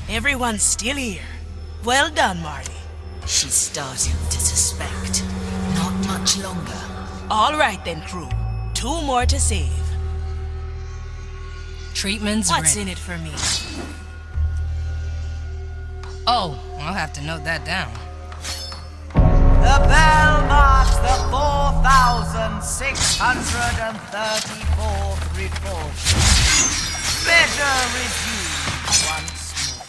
Everyone's still here. Well done, Marley. She's starting to suspect. Not much longer. All right then, crew. 2 more to save. Treatment's What's ready. in it for me? Oh, I'll have to note that down. The bell marks the 4,634th report. Better review once more.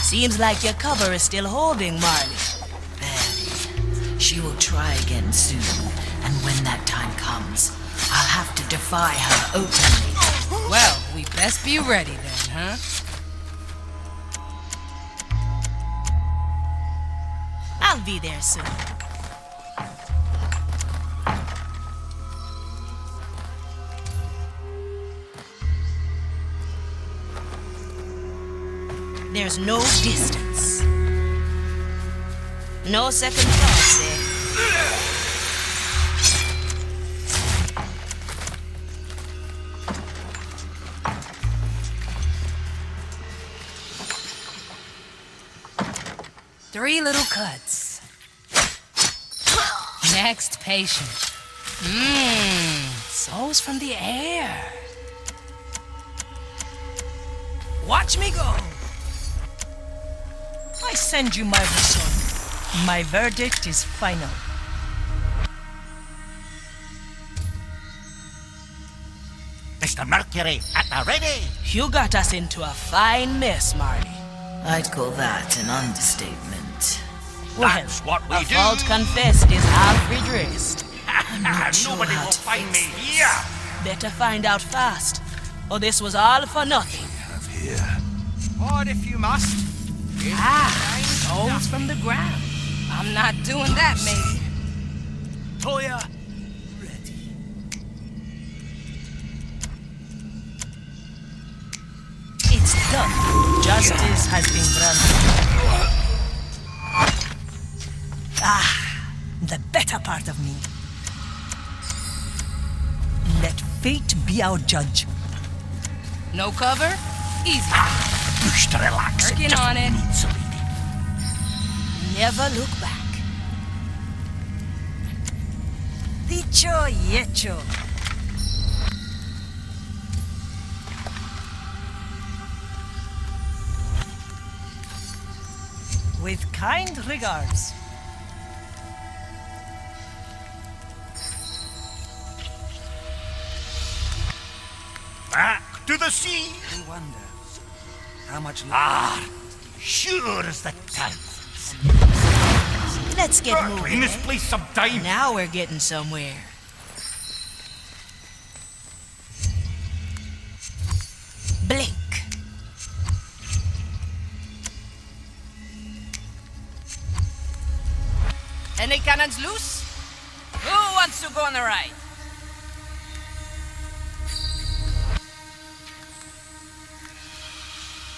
Seems like your cover is still holding, Marley. Barely. She will try again soon, and when that time comes, I'll have to defy her openly. Well, we best be ready then, huh? I'll be there soon. There's no distance. No second thoughts, eh? Three little cuts. Next patient. Souls from the air. Watch me go! I send you my result. My verdict is final. Mr. Mercury, at the ready! You got us into a fine mess, Marley. I'd call that an understatement. That's what we a do. fault confessed is half redressed. sure Nobody how will to find me fix this. here. Better find out fast, or this was all for nothing. Or if you must. Souls from the ground. I'm not doing that, matey. Toya, ready. It's done. Justice has been granted. The better part of me. Let fate be our judge. No cover? Easy. Push to relax. Working Just on it. needs a lead. Never look back. Dicho y hecho. With kind regards. Back to the sea. Who wonders how much Sure as the time. Let's get moving. Clean this eh? place sometime. Now we're getting somewhere. Blink. Any cannons loose? Who wants to go on the ride?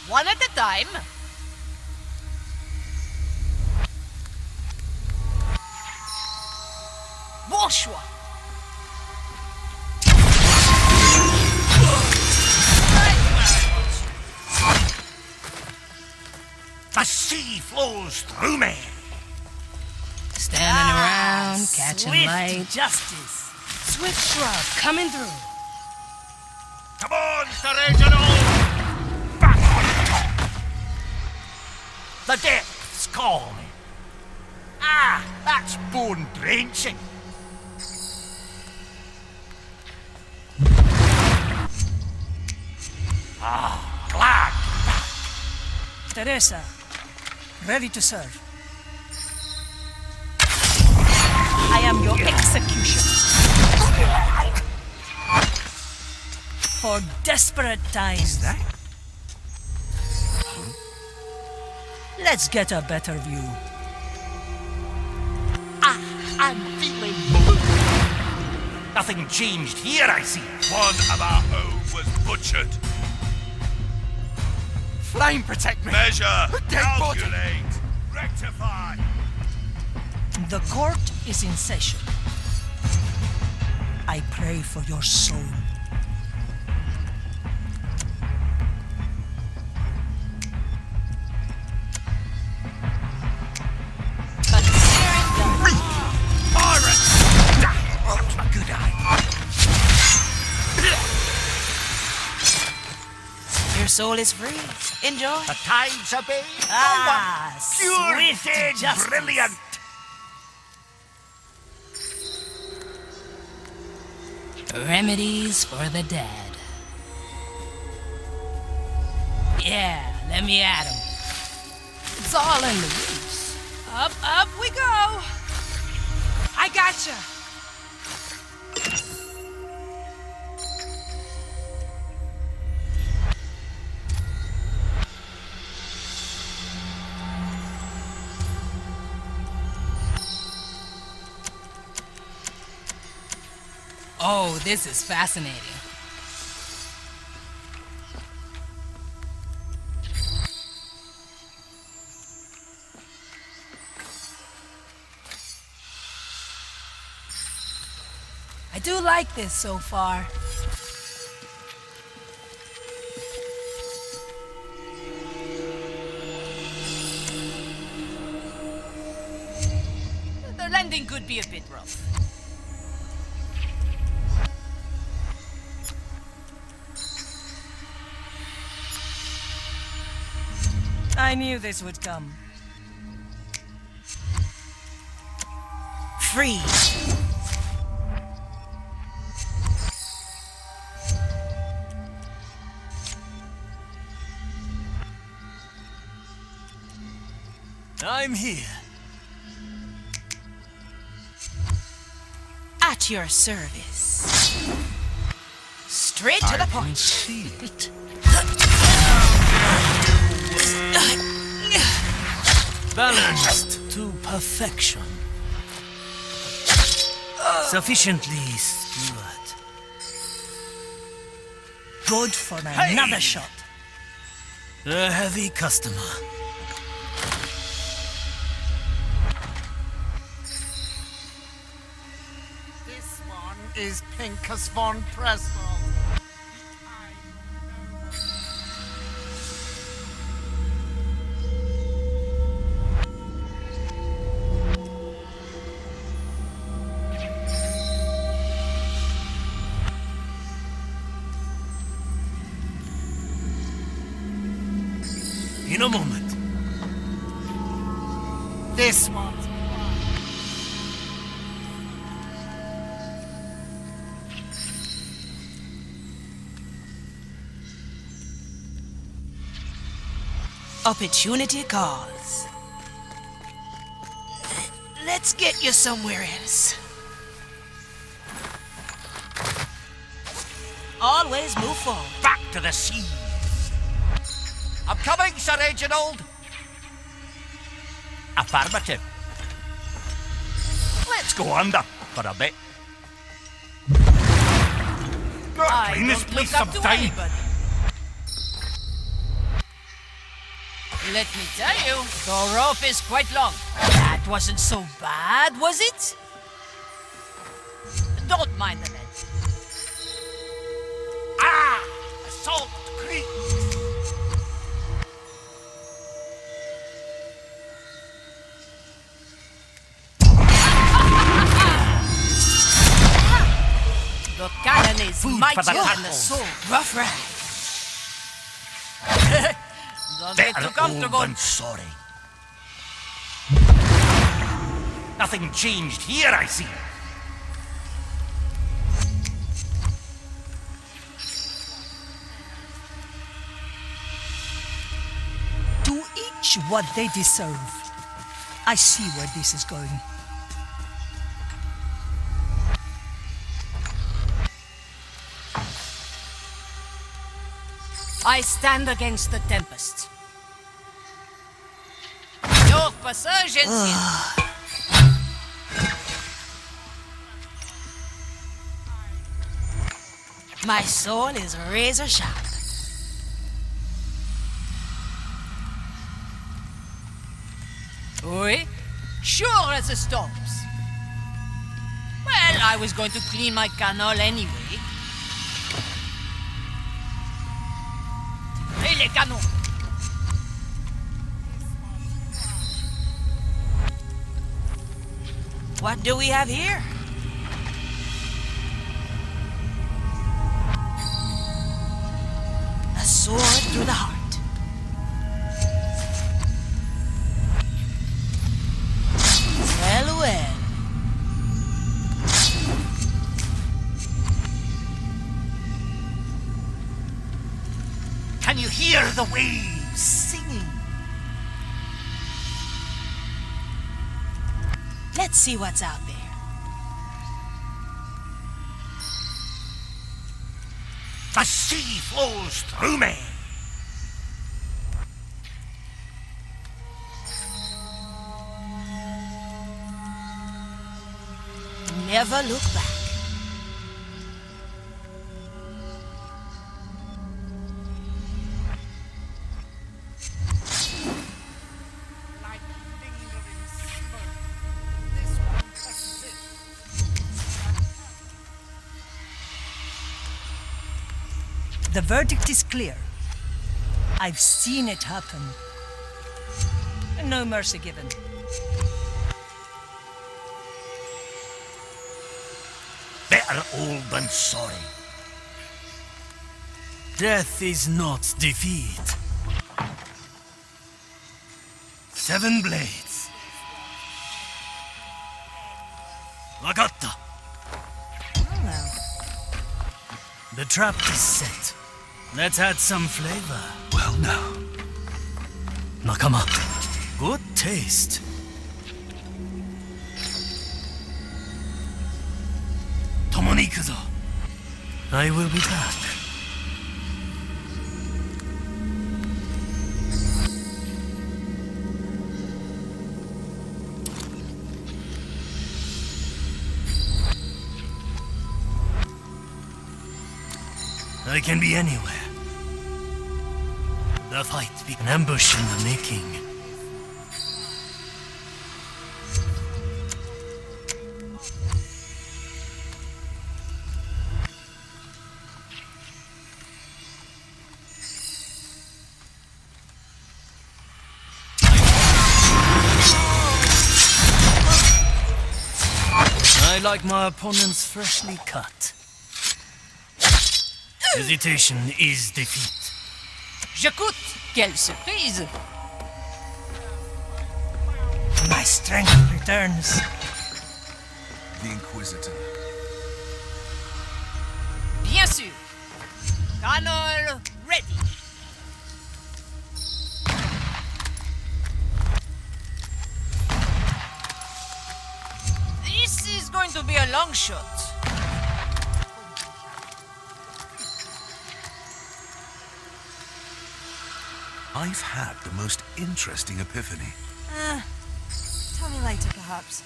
One at a time. Bonsoir. The sea flows through me. Standing around, catching Swift light. justice. Swift shrub coming through. Come on, Sir Reginald. Back on top. The depths call me. That's bone drenching. Glad. Teresa, ready to serve. I am your executioner. For desperate times. That? Let's get a better view. I'm feeling blue. Nothing changed here, I see. One of our own was butchered. Flame protect me. Measure, Dead body. calculate, rectify. The court is in session. I pray for your soul. soul is free. Enjoy. The tides obey. Ah, Pure swift dead justice. brilliant. Remedies for the dead. Yeah, let me at him. It's all in the roots. Up we go. I gotcha. Oh, this is fascinating. I do like this so far. The landing could be a bit rough. I knew this would come. Freeze. I'm here. At your service. Straight to the I can point. see it. Balanced to perfection. Sufficiently skewered. Good for another shot. A heavy customer. This one is Pincus von Preswell. In a moment. This one. Opportunity calls. Let's get you somewhere else. Always move forward. Back to the sea. I'm coming, Sir Reginald. Affirmative. Let's go under for a bit. I Clean this don't place look up to sometime. anybody. Let me tell you, the rope is quite long. That wasn't so bad, was it? Don't mind the lead. Ah! Salt Creek! The cannon is Food for the mightier than the tackles. sword. Rough ride. Don't get Better too comfortable. old than sorry. Nothing changed here, I see. To each what they deserve. I see where this is going. I stand against the tempest. Your resurgence is... My soul is razor sharp. Oui? Sure as the storms. Well, I was going to clean my canal anyway. Hey, les canons! What do we have here? A sword through the heart. Well, well. Can you hear the waves singing? Let's see what's out there. The sea flows through me. Never look back. Like lingering smoke. This one persists. The verdict is clear. I've seen it happen. No mercy given. Better old than sorry. Death is not defeat. 7 blades. Wakatta. Well, The trap is set. Let's add some flavor. Well, now. Nakama. Good taste. Tomo ni ikuzo. I will be back. I can be anywhere. The fight be an ambush in the making. I like my opponents freshly cut. Hesitation is defeat. J'écoute. Quelle surprise. my strength returns. The Inquisitor. Bien sûr. Canol ready. This is going to be a long shot. I've had the most interesting epiphany. Tell me later, perhaps.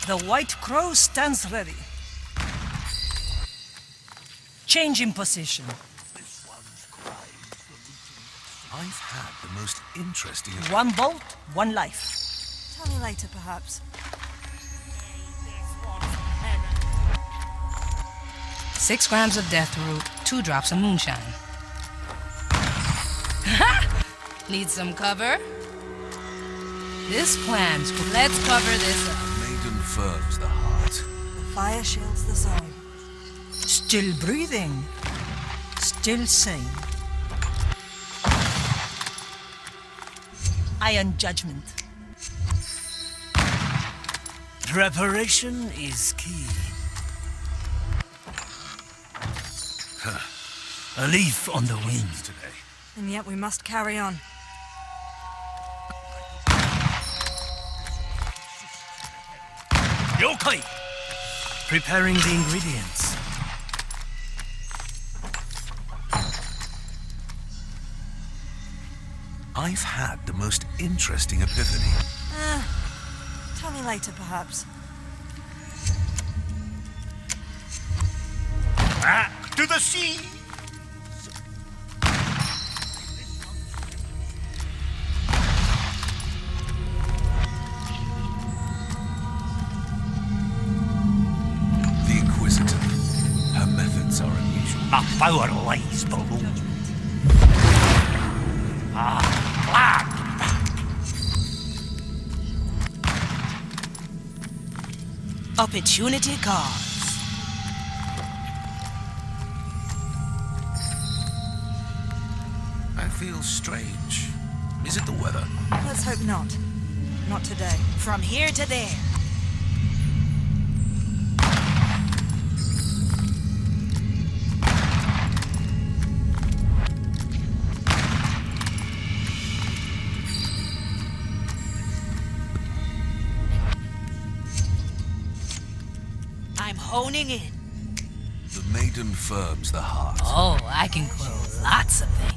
The White Crow stands ready. Change in position. I've had the most interesting epiphany. One bolt, one life. Tell me later, perhaps. 6 grams of death root, 2 drops of moonshine. Need some cover? This plan's cool. Let's cover this up. Maiden firms the heart. The fire shields the soul. Still breathing. Still sane. Iron judgment. Preparation is key. A leaf on the wind today. And yet we must carry on. Yokai! Preparing the ingredients. I've had the most interesting epiphany. Tell me later, perhaps. Back to the sea! The Inquisitor. Her methods are unusual. My power lies below. Glad to be back. Opportunity calls. I feel strange. Is it the weather? Let's hope not. Not today. From here to there. I'm honing in. The maiden firms the heart. Oh, I can grow lots of things.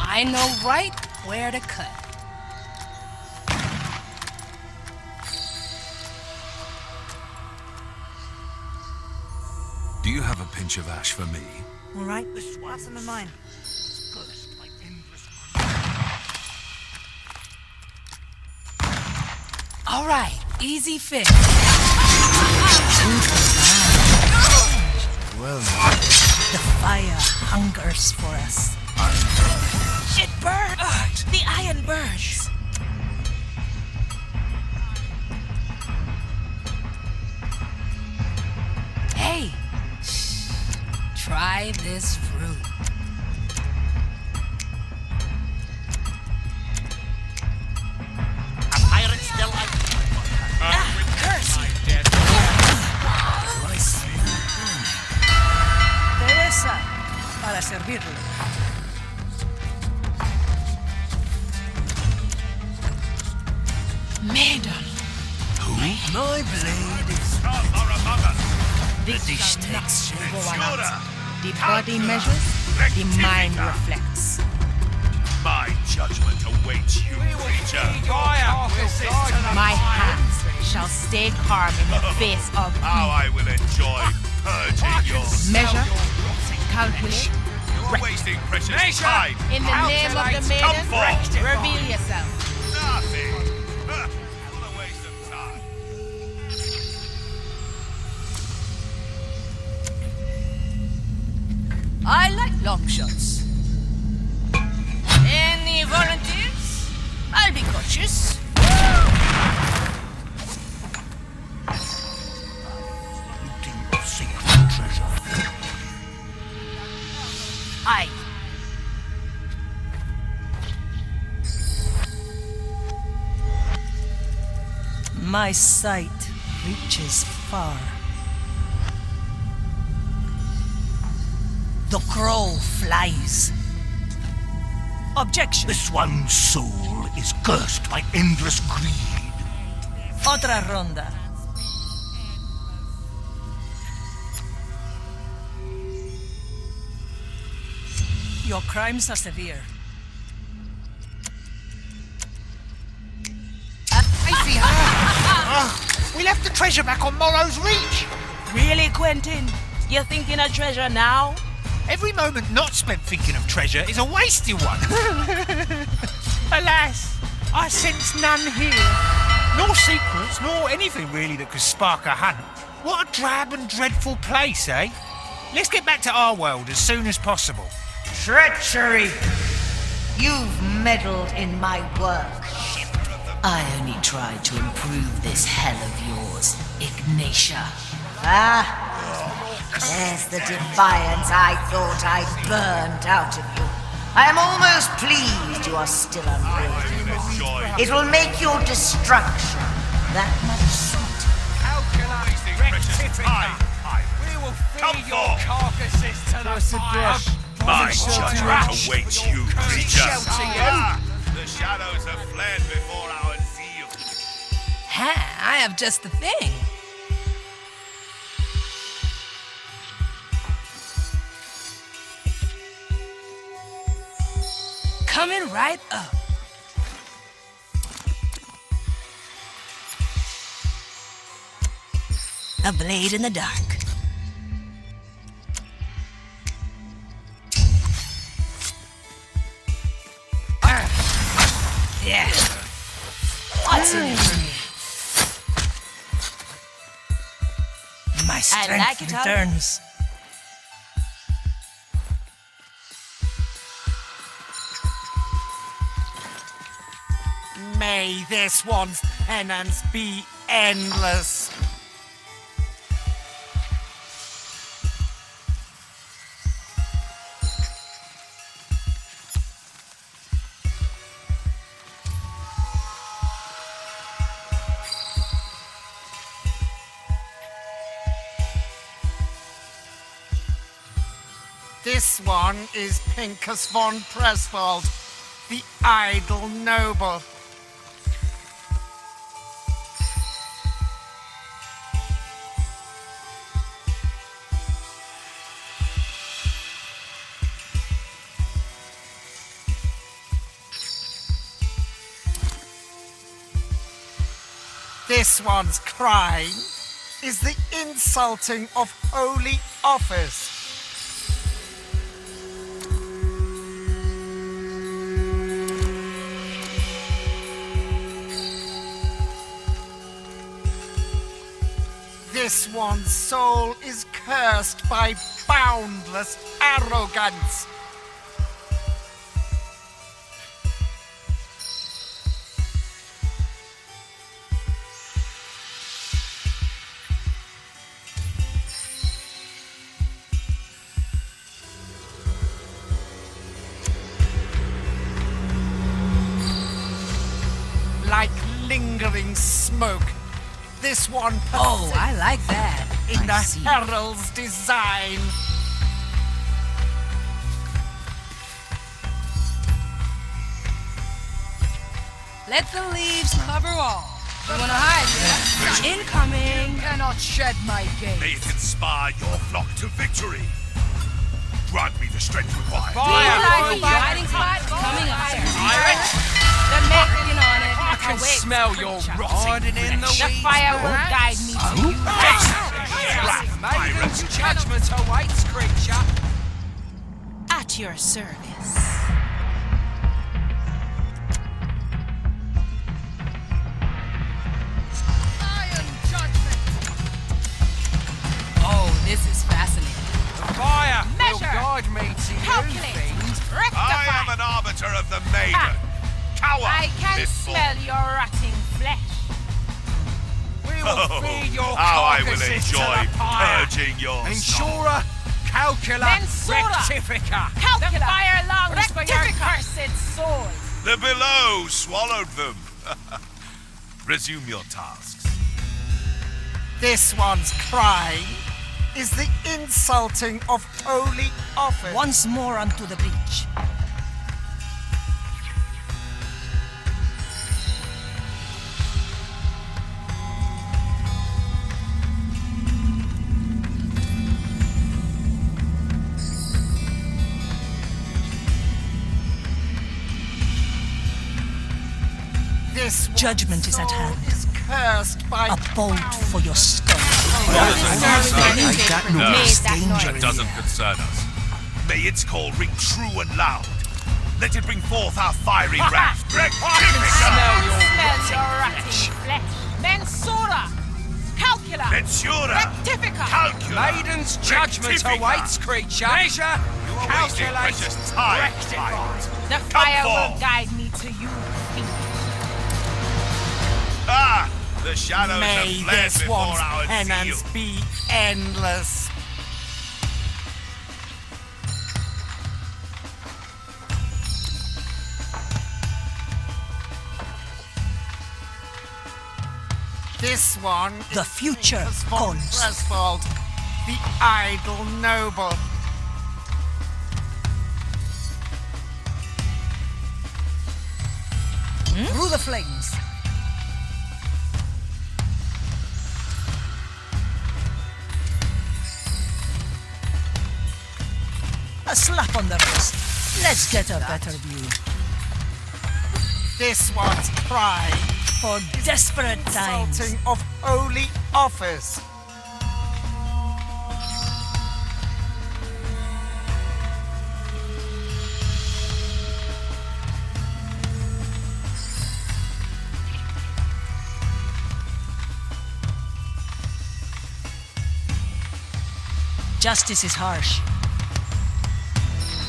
I know right where to cut. Do you have a pinch of ash for me? All right, have some of mine. All right, easy fix. Well, the fire hungers for us. It burns! The iron burns! Hey, try this fruit. A pirate still out. Curse you! Teresa, para servirle. Maiden! My blade is... The dish takes shape. The body measures, the mind reflects. My judgment awaits you, creature. My hands shall stake harm in the face of How evil. I will enjoy purging your Measure, calculate, You're wasting precious time. in the name of the Come maiden, forth. reveal yourself. Nothing. What a waste of time. I like long shots. Any volunteers? I'll be cautious. Looting of secret treasure. Aye. My sight reaches far. The crow flies. Objection. This one's soul is cursed by endless greed. Otra ronda. Your crimes are severe. I see her. We left the treasure back on Morrow's Reach. Really, Quentin? You're thinking of treasure now? Every moment not spent thinking of treasure is a wasted one. Alas, I sense none here. Nor secrets, nor anything really that could spark a hunt. What a drab and dreadful place, eh? Let's get back to our world as soon as possible. Treachery! You've meddled in my work. I only tried to improve this hell of yours, Ignatia. Ah, there's the defiance I thought I burned out of you. I am almost pleased you are still unbroken. It will make your destruction that much sweeter. How can I precious time? We will feed your carcasses to the fire. My judgment awaits you, creature. The shadows have fled before our zeal. Ha, I have just the thing. Coming right up. A blade in the dark. Yeah. What's in it for me? My strength like it, Holly. returns. May this one's penance be endless. This one is Pincus von Presvold, the idle noble. This one's crime is the insulting of holy office. This one's soul is cursed by boundless arrogance. Like lingering smoke, this one Oh, I like that. in the I see. herald's design. Let the leaves cover all. You wanna hide, yeah? Incoming. Cannot shed my gaze. May it inspire your flock to victory. Grant me the strength required. Hiding spot coming up. The men working on it. I can smell your rotting in the The fire will guide me to you. Maiden's judgment awaits, creature. At your service. Iron judgment. Oh, this is fascinating. The fire Measure. will guide me to you, Calculate. fiend. I am an arbiter of the maiden. Cower I can before. smell your rotting flesh. We will feed your How I will carcasses to enjoy the fire. purging your soul. Ensura, calcula, Mensura. rectifica. Calcula. The fire longs for your cursed soul. The below swallowed them. Resume your tasks. This one's crime is the insulting of holy office. Once more unto the breach. This Judgment is at hand. is cursed by A bolt for your skull. That Danger doesn't concern us. May its call ring true and loud. Let it bring forth our fiery wrath. Smell your rotting flesh. Mensura. Calcula. Mensura. Rectifica. Calcula. Maiden's judgment Rectifica. awaits, creature. Measure, You are wasting calculate, precious time. rectify. The fire forth. will guide me to you, fiend. Ah! The shadows May have fled this before one's our penance zeal. be endless. This one The is future Pincus von calls. Presvold, the idle noble. Through the flames. A slap on the wrist. Let's get a better view. This one's pride For desperate times. insulting of holy office. Justice is harsh.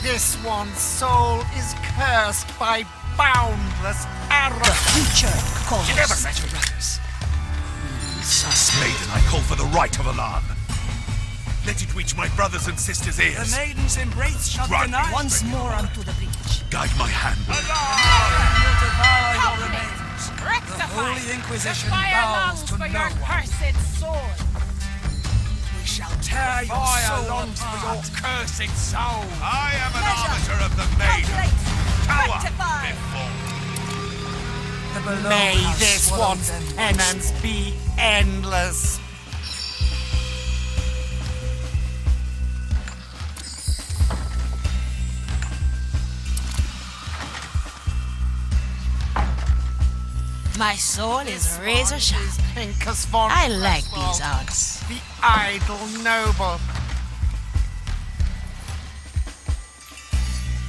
This one's soul is cursed by boundless The arrogance. future calls. Never met your brothers. Sus maiden, I call for the right of alarm. Let it reach my brothers and sisters' ears. maiden's embrace shall Grant me Once more unto the breach. Guide my hand. Rectify. Inquisition the fire bows longs to for no your one. cursed soul. We shall tear your fire longs for your cursed soul. I am an arbiter of the maiden. Tower before. May this one's penance be endless. My sword is razor sharp. I like these odds. The idle noble.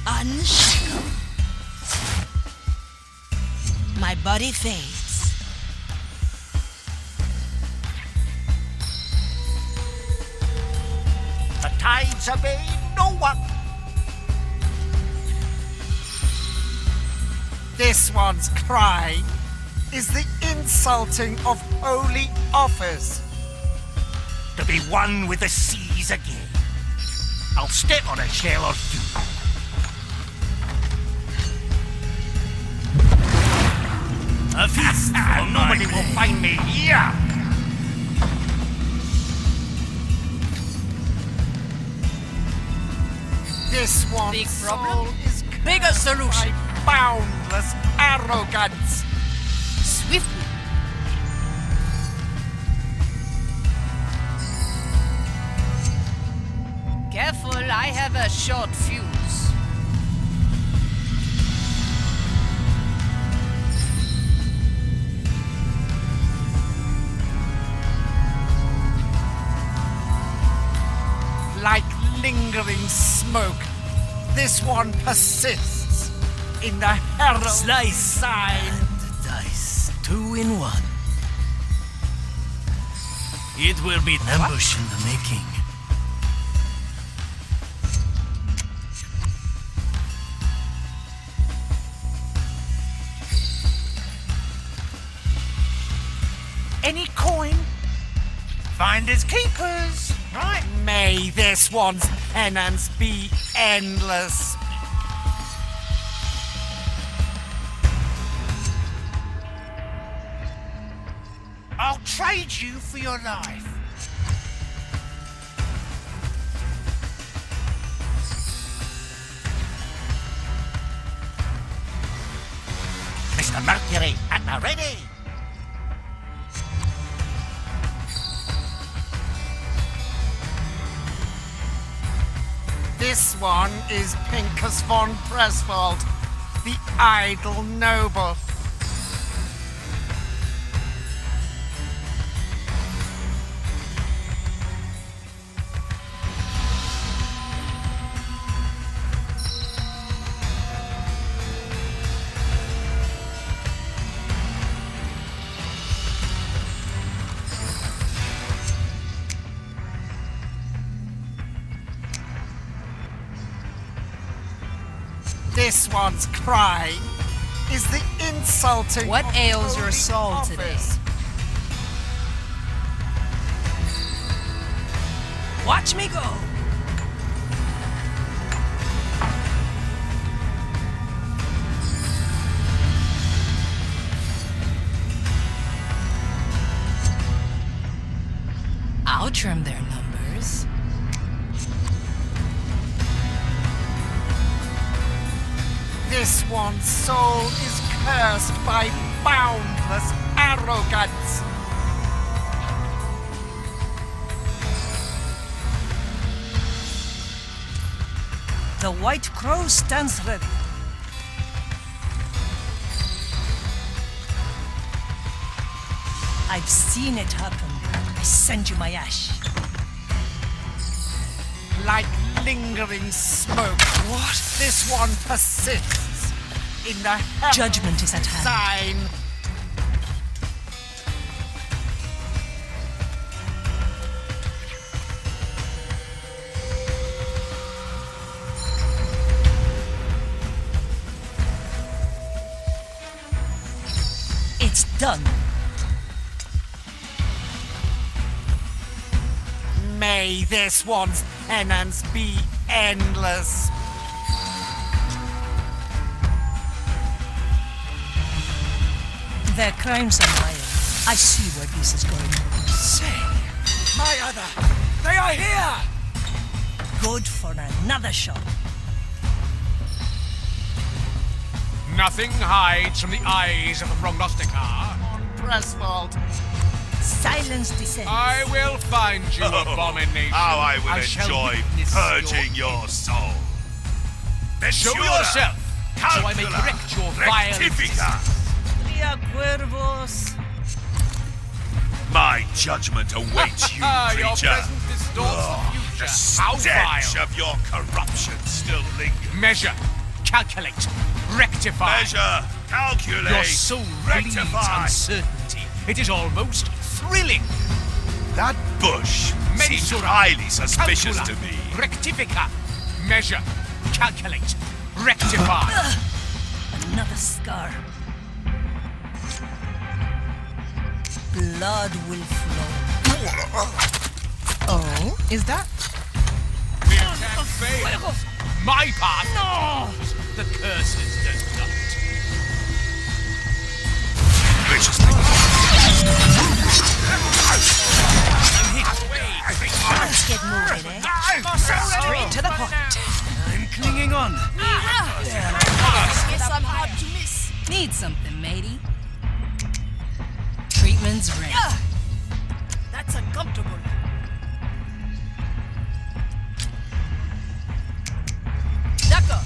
Unshackled. My body fades. The tides obey no one. This one's cry is the insulting of holy offers. To be one with the seas again. I'll step on a shell or two. A feast for Nobody will find me here. This one's Big problem? soul is Bigger solution. by boundless arrogance. Swiftly. Careful, I have a short fuse. Like lingering smoke, this one persists in the herald Slice sign. and dice, 2 in 1. It will be an ambush in the making. Any coin? Finders keepers, right? May this one's penance be endless. I'll trade you for your life. Mr. Mercury, at the ready. This one is Pincus von Preswald, the idle noble. This one's cry is the insulting. What of ails your holy soul today? office. Watch me go. I'll trim their numbers. This one's soul is cursed by boundless arrogance. The White Crow stands ready. I've seen it happen. I send you my ash. Like lingering smoke. What? This one persists in the herald Judgment is at hand. sign. It's done. May this one's penance be endless. Their crimes are mine. I see where this is going. Say, my other, They are here! Good for another shot. Nothing hides from the eyes of the prognosticar. Pressfault. Silence descends. I will find you, abomination. How I will shall enjoy witness purging your soul. Show yourself, so I may correct your vile Tria cuervos. My judgment awaits you, Your creature. present distorts the The future. How stench vile. of your corruption still lingers. Measure, calculate, rectify. Measure, calculate, Your soul bleeds rectify. uncertainty. It is almost thrilling. That bush seems Mensura, highly suspicious calcula, to me. Rectifica. Measure, calculate, rectify. Another scar. Blood will flow. Oh, is that? The attack fails. My path. No. The curses does not. Viciously. Let's get moving, eh? Straight to the point. I'm clinging on. Guess I'm hard to miss. Need something, matey? Treatment's ready. That's uncomfortable. Ducko.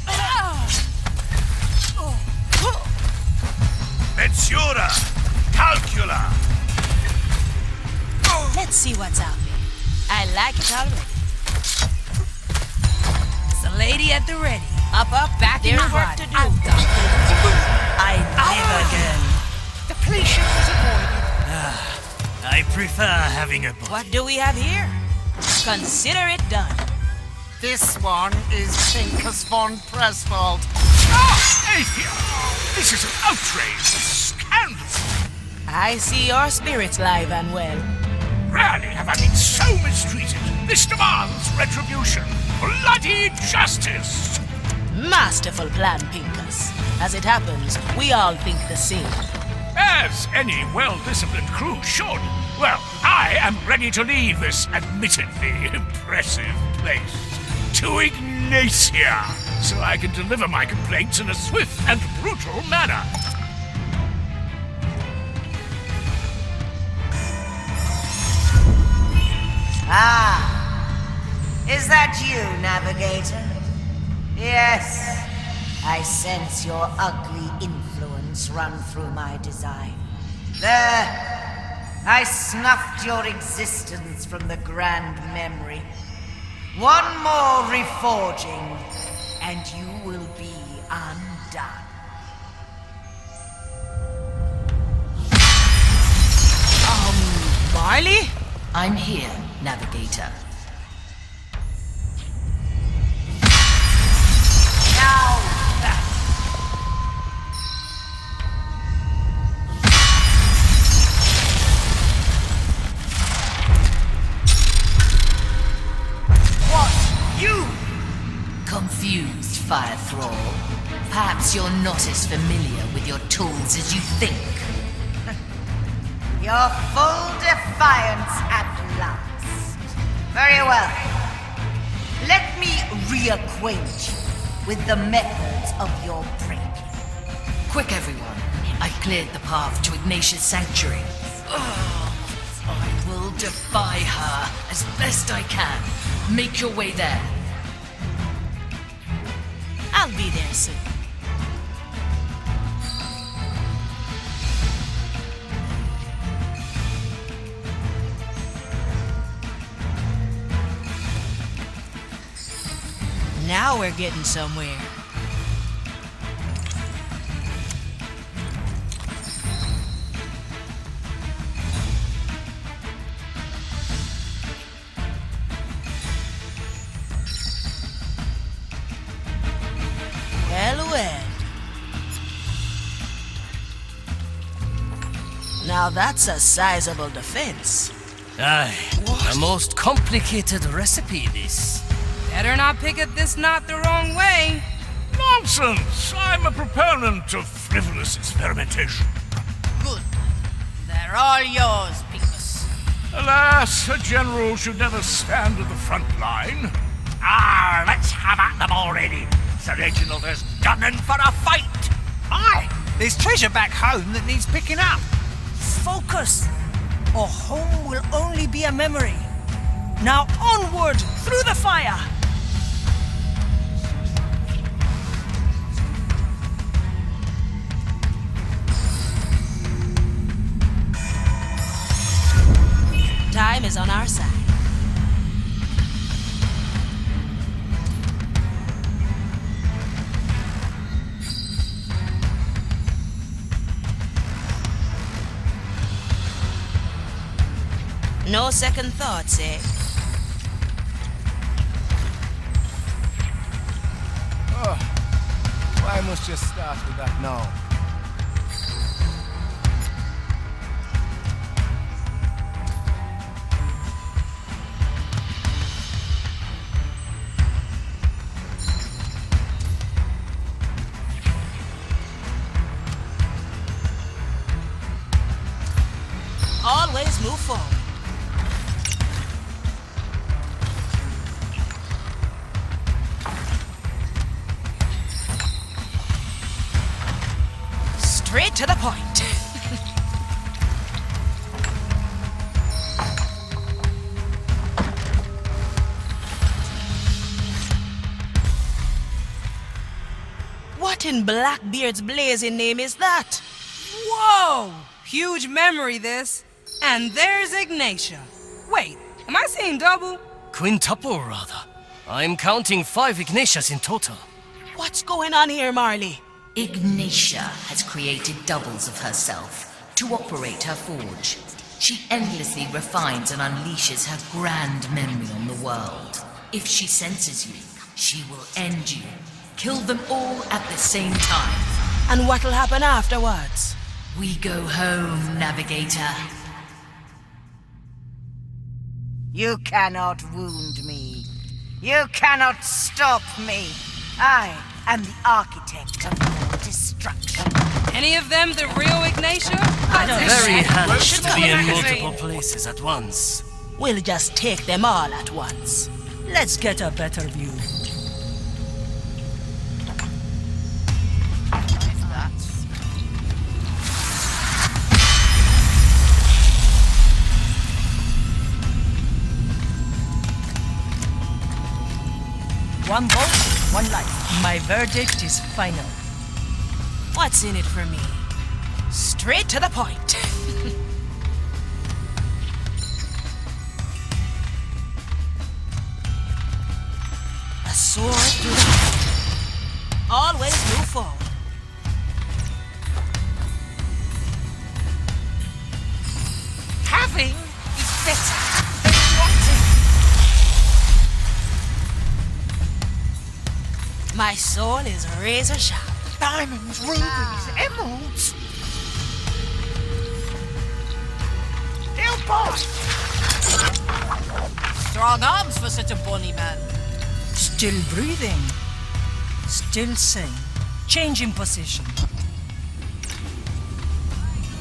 Mensura, calcula. Let's see what's out there. I like it already. It's a lady at the ready. Up, back in There's my work body. to do. I live again. Depletion was avoided. I prefer having a body. What do we have here? Consider it done. This one is Pinkus von Pressfault. Athia, this is an outrage, a scandal. I see your spirits live and well. Rarely have I been so mistreated. This demands retribution. Bloody justice. Masterful plan, Pinkus. As it happens, we all think the same. As any well-disciplined crew should. Well, I am ready to leave this admittedly impressive place to Ignacia, so I can deliver my complaints in a swift and brutal manner. Ah, is that you, Navigator? Yes, I sense your ugly influence run through my design. There, I snuffed your existence from the grand memory. One more reforging, and you will be undone. Marley? I'm here, Navigator. Now that. What? You? Confused, Fire Thrall. Perhaps you're not as familiar with your tools as you think. Your full defiance at last. Very well. Let me reacquaint you with the methods of your break. Quick, everyone. I've cleared the path to Ignatia's sanctuary. I will defy her as best I can. Make your way there. I'll be there soon. Now we're getting somewhere. Well. Now that's a sizable defense. Aye, a most complicated recipe, this. Better not pick at this knot the wrong way. Nonsense! I'm a proponent of frivolous experimentation. Good. They're all yours, Pinkus. Alas, a general should never stand at the front line. Let's have at them already. Sir Reginald is gunning for a fight. Aye, there's treasure back home that needs picking up. Focus, or home will only be a memory. Now onward, through the fire! Time is on our side. No second thoughts, eh? Why must you start with that now? Always move forward. Straight to the point. What in Blackbeard's blazing name is that? Whoa! Huge memory, this. And there's Ignatia. Wait, am I saying double? Quintuple, rather. I'm counting 5 Ignatias in total. What's going on here, Marley? Ignatia has created doubles of herself to operate her forge. She endlessly refines and unleashes her grand memory on the world. If she senses you, she will end you. Kill them all at the same time. And what'll happen afterwards? We go home, Navigator. You cannot wound me. You cannot stop me. I am the architect of your destruction. Any of them the real Ignatia? Very handy to be in multiple places at once. We'll just take them all at once. Let's get a better view. One bolt, one life. My verdict is final. What's in it for me? Straight to the point. A sword through the heart. Always move forward. Having is better than wanting. My soul is razor sharp. Diamonds, rubies, emeralds. They'll buy. Strong arms for such a bonny man. Still breathing. Still sane. Changing position. Do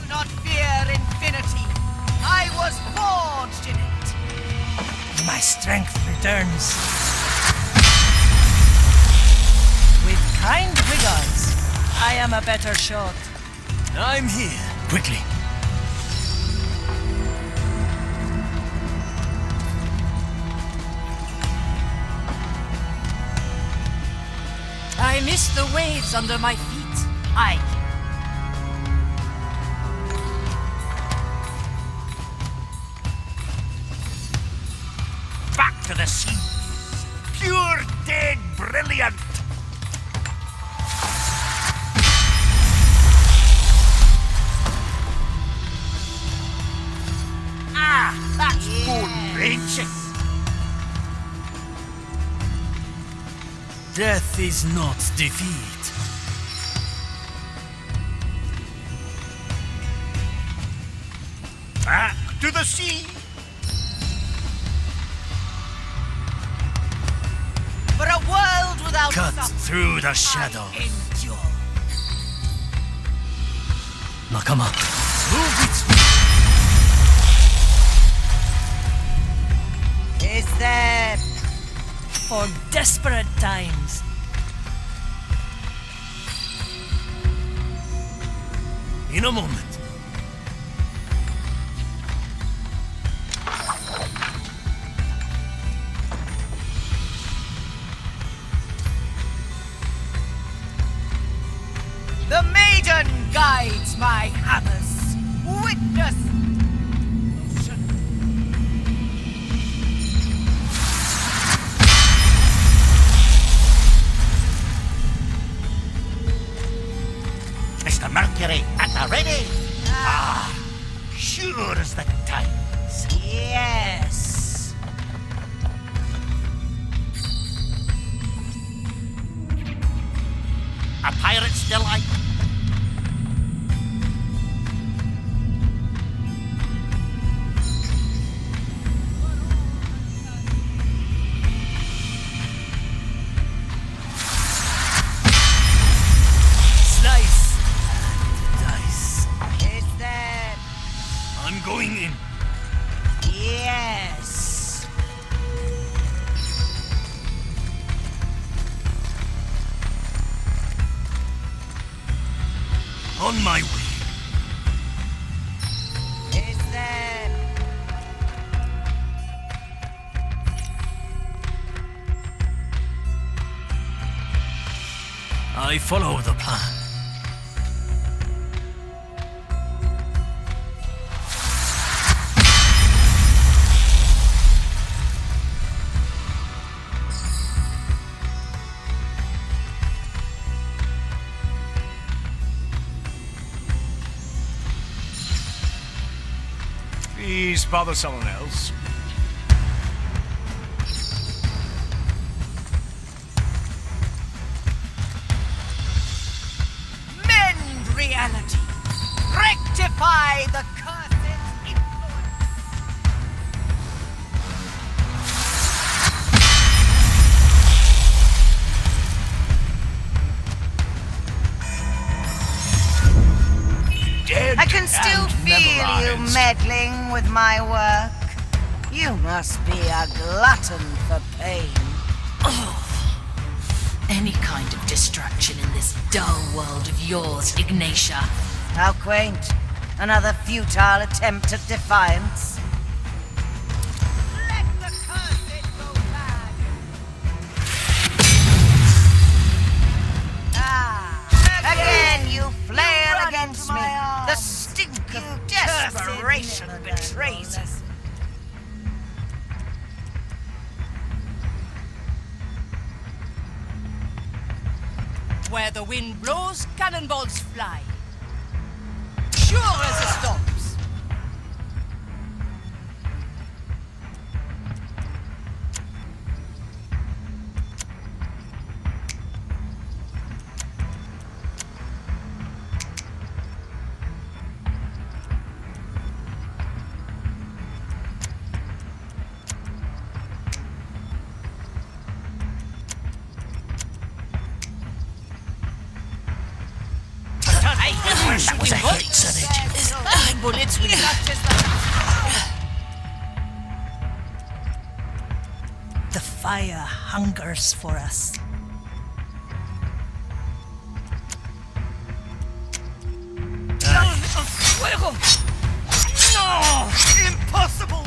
not fear infinity. I was forged in it. My strength returns. With kind regards, I am a better shot. I'm here. Quickly. I miss the waves under my feet. I. Back to the sea. Pure, dead, brilliant. That's bone-wrenching. Death is not defeat. Back to the sea. For a world without Cut suffering, through the shadow. I endure. Nakama, move it. there? For desperate times. In a moment. The maiden guides my hammers. Witness! Mr. Mercury at the ready. Sure as the times. Yes. A pirate's delight. Slice and dice. Is there? I'm going in. Yes. On my way. Is there? I follow the plan. Please bother someone else. Mend reality. Rectify the curse's influence. Dead I can still and feel you memorized. meddling with my work. You must be a glutton for pain. Any kind of distraction in this dull world of yours, Ignatia. How quaint. Another futile attempt at defiance. Let the cursed go mad. Again you flail against me. The stink of desperation betrays us. Where the wind blows, cannonballs fly. Sure as it stops. That was a hit, Savage. Bullets will not just The fire hungers for us. No! Impossible!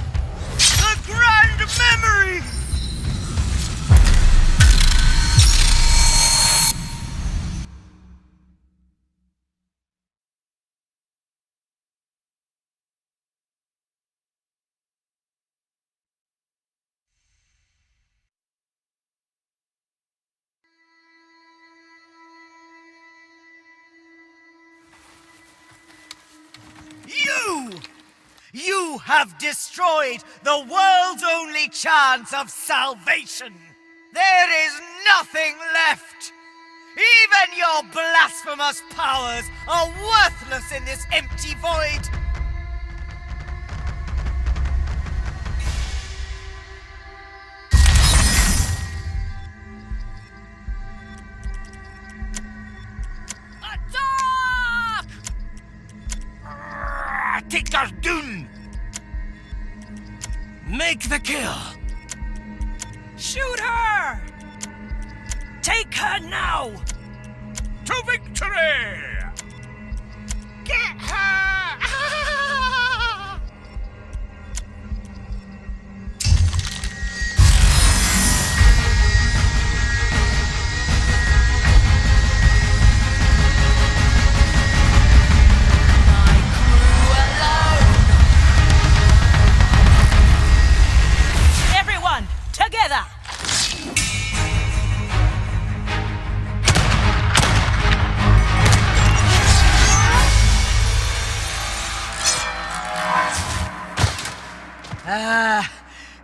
The grand memory! You have destroyed the world's only chance of salvation. There is nothing left. Even your blasphemous powers are worthless in this empty void. Take us down! Make the kill! Shoot her! Take her now! To victory! Get her! Everyone, together! Ah,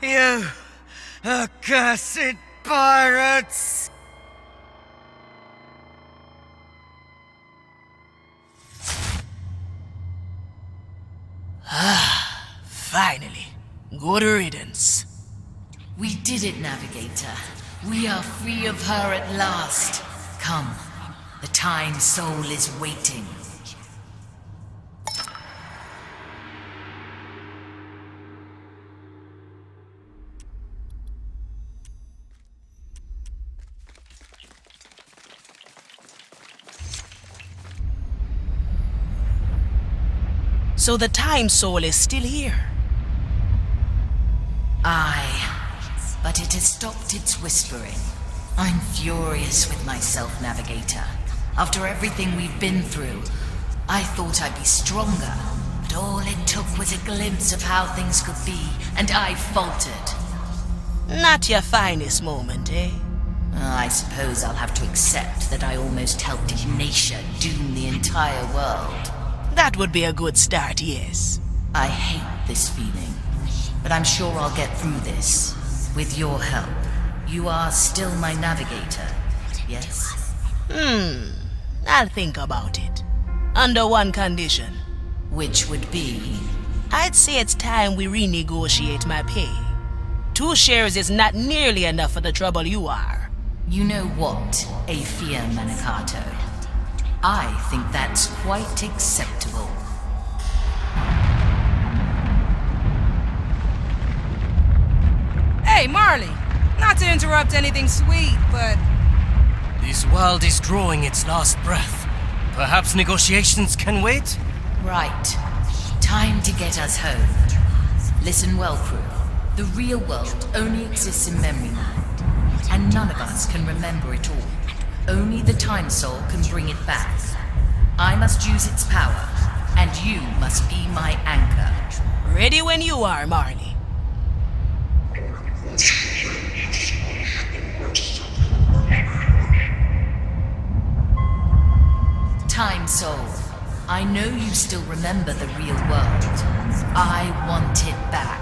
you accursed pirates! Finally. Good riddance. We did it, Navigator. We are free of her at last. Come, the Time Soul is waiting. So the Time Soul is still here. Aye, but it has stopped its whispering. I'm furious with myself, Navigator. After everything we've been through, I thought I'd be stronger, but all it took was a glimpse of how things could be, and I faltered. Not your finest moment, eh? I suppose I'll have to accept that I almost helped Ignatia doom the entire world. That would be a good start, yes. I hate this feeling, but I'm sure I'll get through this. With your help. You are still my navigator, yes? I'll think about it. Under one condition. Which would be? I'd say it's time we renegotiate my pay. 2 shares is not nearly enough for the trouble you are. You know what, Aphia Manicato? I think that's quite acceptable. Hey, Marley! Not to interrupt anything sweet, but... This world is drawing its last breath. Perhaps negotiations can wait? Right. Time to get us home. Listen well, crew. The real world only exists in Memory Land, and none of us can remember it all. Only the Time Soul can bring it back. I must use its power, and you must be my anchor. Ready when you are, Marley. Time Soul, I know you still remember the real world. I want it back.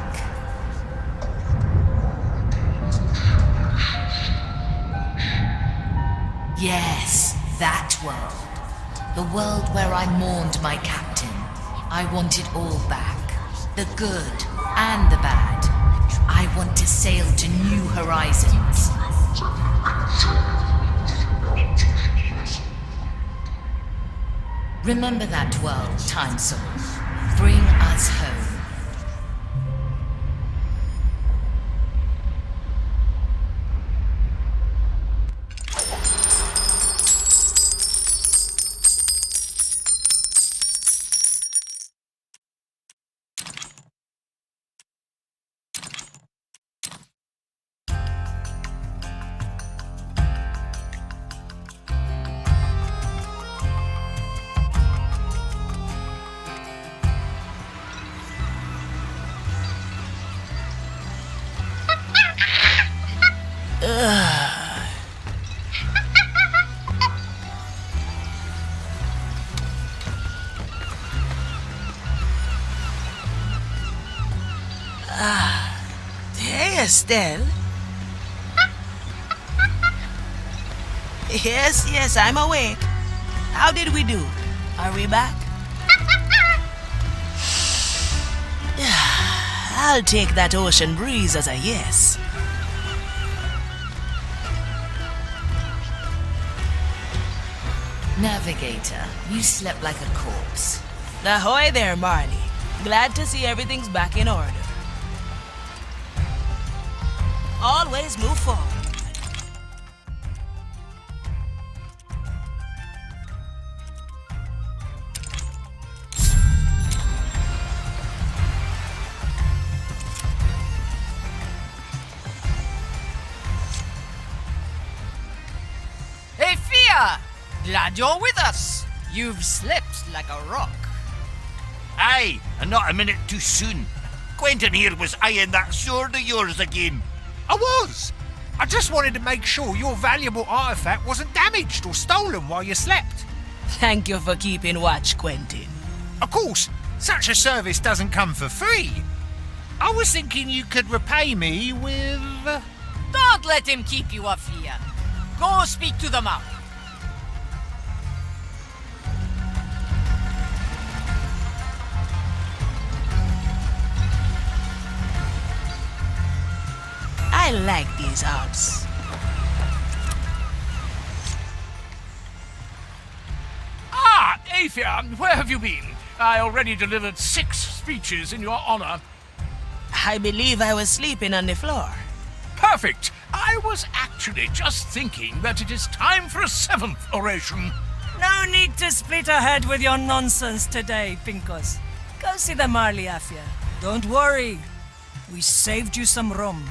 Yes, that world. The world where I mourned my captain. I want it all back. The good and the bad. I want to sail to new horizons. Remember that world, Time Soul. Bring us home. Hey, Estelle. Yes, I'm awake. How did we do? Are we back? I'll take that ocean breeze as a yes. Navigator, you slept like a corpse. Ahoy there, Marley. Glad to see everything's back in order. always move forward. Hey, Fia! Glad you're with us. You've slept like a rock. Aye, and not a minute too soon. Quentin here was eyeing that sword of yours again. I was. I just wanted to make sure your valuable artifact wasn't damaged or stolen while you slept. Thank you for keeping watch, Quentin. Of course, such a service doesn't come for free. I was thinking you could repay me with... Don't let him keep you up, Fia. Go speak to the monk. I like these arts. Ah, Aethia, where have you been? I already delivered 6 speeches in your honor. I believe I was sleeping on the floor. Perfect! I was actually just thinking that it is time for a 7th oration. No need to split a head with your nonsense today, Pinkos. Go see the Marley Afia. Don't worry. We saved you some rum.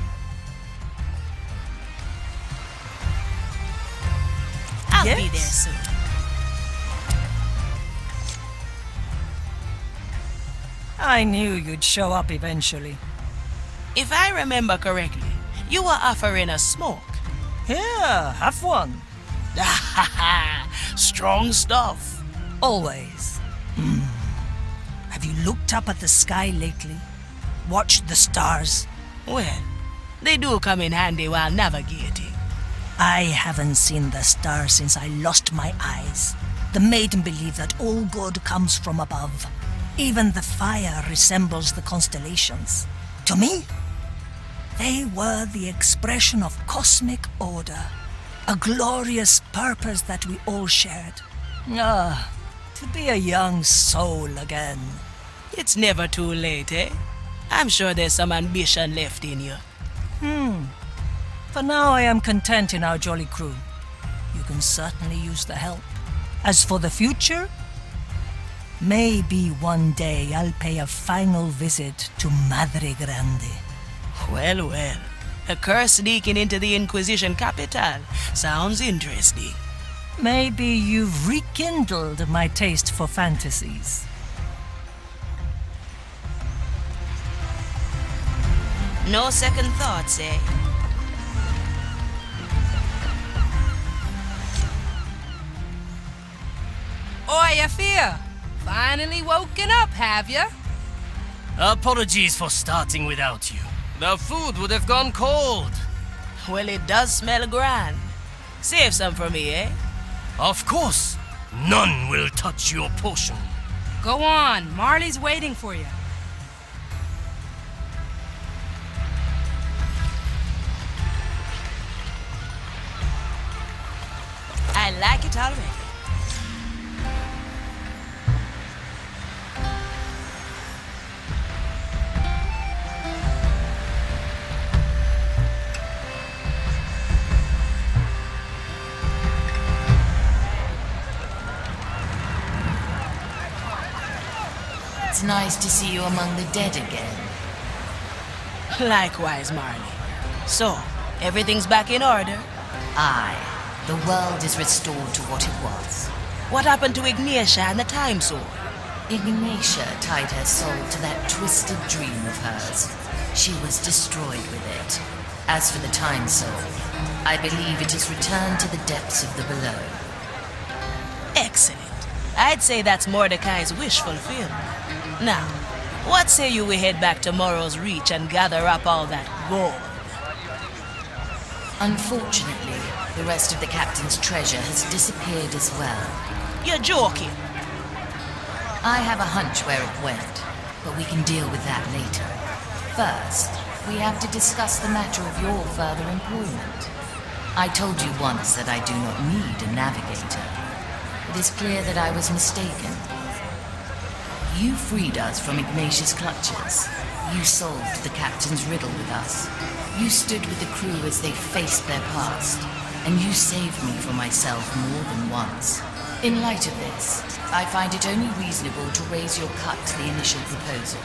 I'll Yes? be there soon. I knew you'd show up eventually. If I remember correctly, you were offering a smoke. Here, have one. Strong stuff. Always. Have you looked up at the sky lately? Watched the stars? Well, they do come in handy while navigating. I haven't seen the stars since I lost my eyes. The maiden believed that all good comes from above. Even the fire resembles the constellations. To me, they were the expression of cosmic order, a glorious purpose that we all shared. To be a young soul again. It's never too late, eh? I'm sure there's some ambition left in you. For now, I am content in our jolly crew. You can certainly use the help. As for the future, maybe one day I'll pay a final visit to Madre Grande. Well, well. A curse sneaking into the Inquisition capital. Sounds interesting. Maybe you've rekindled my taste for fantasies. No second thoughts, eh? Oi, Afia! Finally woken up, have ya? Apologies for starting without you. The food would have gone cold. Well, it does smell grand. Save some for me, eh? Of course. None will touch your portion. Go on, Marley's waiting for you. I like it already. It's nice to see you among the dead again. Likewise, Marley. So, everything's back in order? Aye. The world is restored to what it was. What happened to Ignatia and the Time Sword? Ignatia tied her soul to that twisted dream of hers. She was destroyed with it. As for the Time Sword, I believe it is returned to the depths of the below. Excellent. I'd say that's Mordecai's wish fulfilled. Now, what say you we head back to Morrow's Reach and gather up all that gold? Unfortunately, the rest of the captain's treasure has disappeared as well. You're joking. I have a hunch where it went, but we can deal with that later. First, we have to discuss the matter of your further employment. I told you once that I do not need a navigator. It is clear that I was mistaken. You freed us from Ignatius' clutches. You solved the captain's riddle with us. You stood with the crew as they faced their past, and you saved me from myself more than once. In light of this, I find it only reasonable to raise your cut to the initial proposal.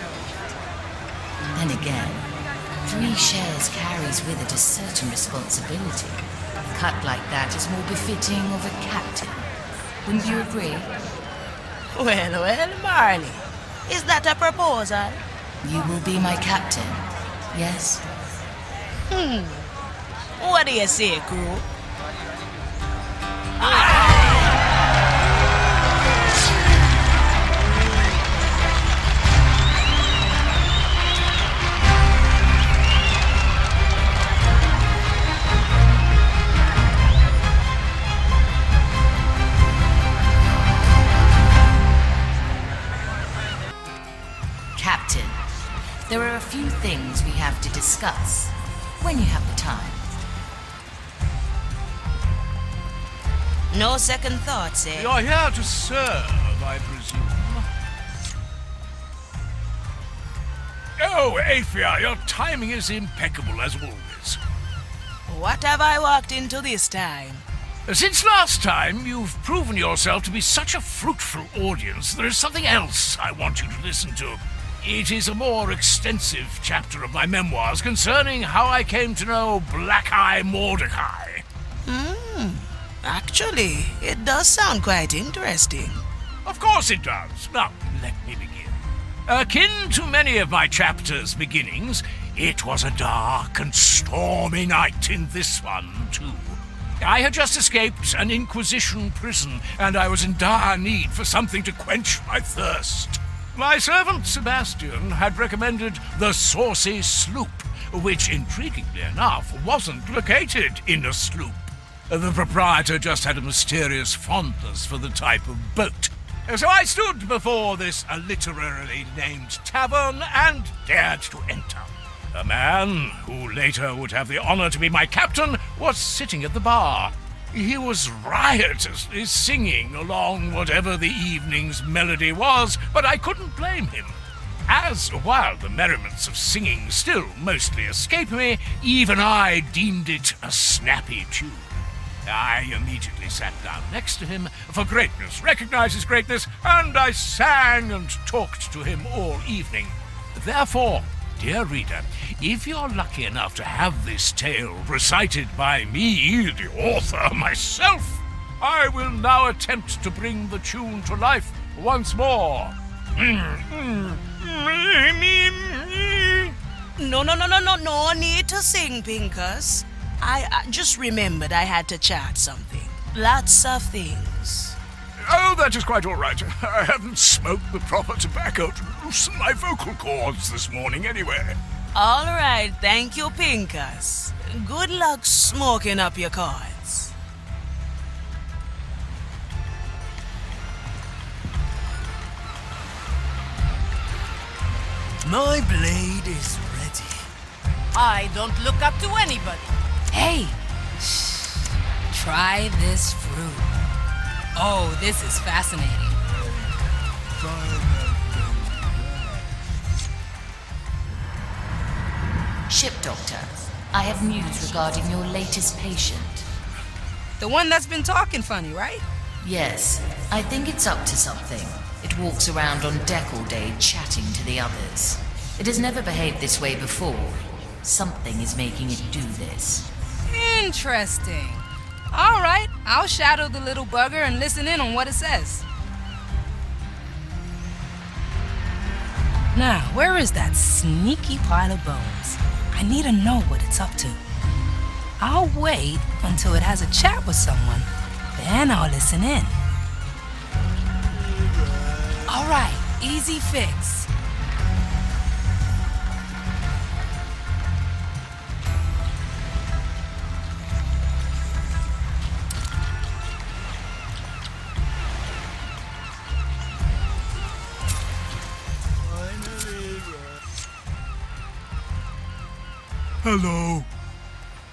Then again, 3 shares carries with it a certain responsibility. A cut like that is more befitting of a captain. Wouldn't you agree? Well, Marley. Is that a proposal? You will be my captain, yes? What do you say, crew? Captain, there are a few things we have to discuss when you have the time. No second thoughts, eh? You're here to serve, I presume. Oh, Aphia, your timing is impeccable as always. What have I walked into this time? Since last time, you've proven yourself to be such a fruitful audience, there is something else I want you to listen to. It is a more extensive chapter of my memoirs concerning how I came to know Black-Eye Mordechai. Actually, it does sound quite interesting. Of course it does. Now, let me begin. Akin to many of my chapters' beginnings, it was a dark and stormy night in this one, too. I had just escaped an Inquisition prison, and I was in dire need for something to quench my thirst. My servant Sebastian had recommended the Saucy Sloop, which, intriguingly enough, wasn't located in a sloop. The proprietor just had a mysterious fondness for the type of boat. So I stood before this alliteratively named tavern and dared to enter. A man, who later would have the honor to be my captain, was sitting at the bar. He was riotously singing along whatever the evening's melody was, but I couldn't blame him. As, while the merriments of singing still mostly escape me, even I deemed it a snappy tune. I immediately sat down next to him, for greatness recognizes greatness, and I sang and talked to him all evening. Therefore, dear reader, if you're lucky enough to have this tale recited by me, the author myself, I will now attempt to bring the tune to life once more. No need to sing, Pincus. I just remembered I had to chart something. Lots of things. Oh, that is quite all right. I haven't smoked the proper tobacco to loosen my vocal cords this morning anyway. All right, thank you, Pincus. Good luck smoking up your cords. My blade is ready. I don't look up to anybody. Hey! Shh. Try this fruit. Oh, this is fascinating. Ship Doctor, I have news regarding your latest patient. The one that's been talking funny, right? Yes, I think it's up to something. It walks around on deck all day chatting to the others. It has never behaved this way before. Something is making it do this. Interesting. All right, I'll shadow the little bugger and listen in on what it says. Now, where is that sneaky pile of bones? I need to know what it's up to. I'll wait until it has a chat with someone, then I'll listen in. All right, easy fix. Hello.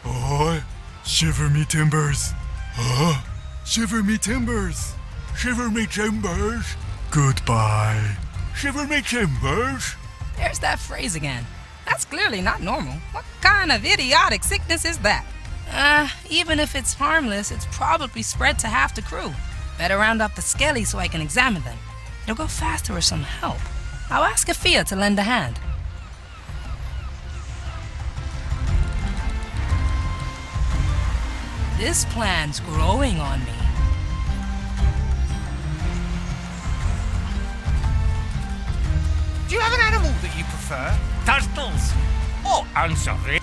Oh, shiver me timbers. Huh? Shiver me timbers. Shiver me timbers. Goodbye. Shiver me timbers. There's that phrase again. That's clearly not normal. What kind of idiotic sickness is that? Even if it's harmless, it's probably spread to half the crew. Better round up the skelly so I can examine them. It'll go faster with some help. I'll ask Afia to lend a hand. This plan's growing on me. Do you have an animal that you prefer? Turtles? Oh, I'm sorry.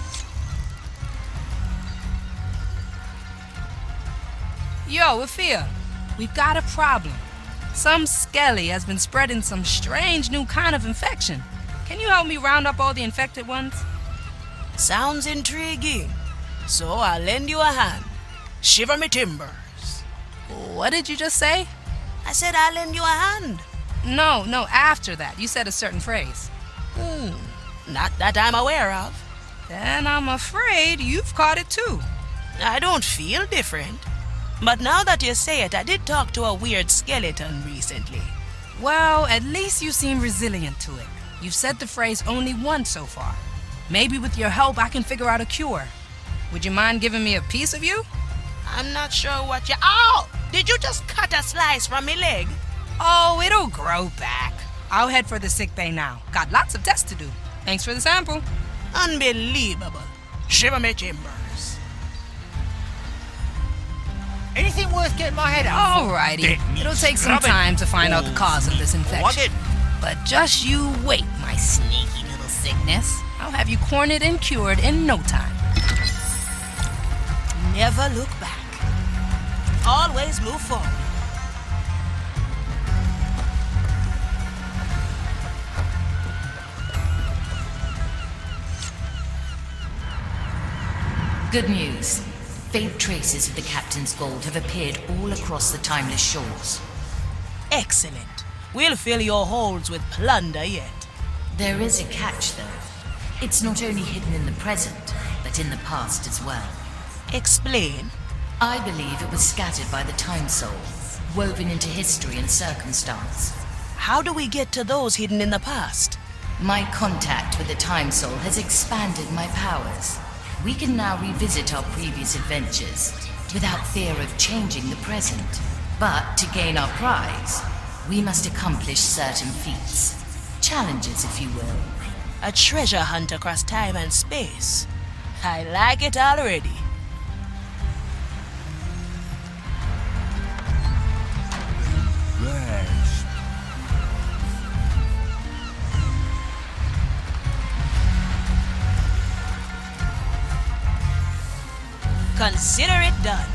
Yo, Afia, we've got a problem. Some skelly has been spreading some strange new kind of infection. Can you help me round up all the infected ones? Sounds intriguing. So I'll lend you a hand. Shiver me timbers. What did you just say? I said I'll lend you a hand. No, after that. You said a certain phrase. Not that I'm aware of. Then I'm afraid you've caught it too. I don't feel different. But now that you say it, I did talk to a weird skeleton recently. Well, at least you seem resilient to it. You've said the phrase only once so far. Maybe with your help I can figure out a cure. Would you mind giving me a piece of you? I'm not sure what you... Ow! Did you just cut a slice from my leg? Oh, it'll grow back. I'll head for the sick bay now. Got lots of tests to do. Thanks for the sample. Unbelievable. Shiver me timbers. Anything worth getting my head out for? Alrighty. It'll take some time to find out the cause of this infection. But just you wait, my sneaky little sickness. I'll have you cornered and cured in no time. Never look back. Always move forward. Good news. Faint traces of the captain's gold have appeared all across the timeless shores. Excellent. We'll fill your holds with plunder yet. There is a catch, though. It's not only hidden in the present, but in the past as well. Explain. I believe it was scattered by the Time Soul, woven into history and circumstance. How do we get to those hidden in the past? My contact with the Time Soul has expanded my powers. We can now revisit our previous adventures without fear of changing the present. But to gain our prize, we must accomplish certain feats. Challenges, if you will. A treasure hunt across time and space. I like it already. Consider it done.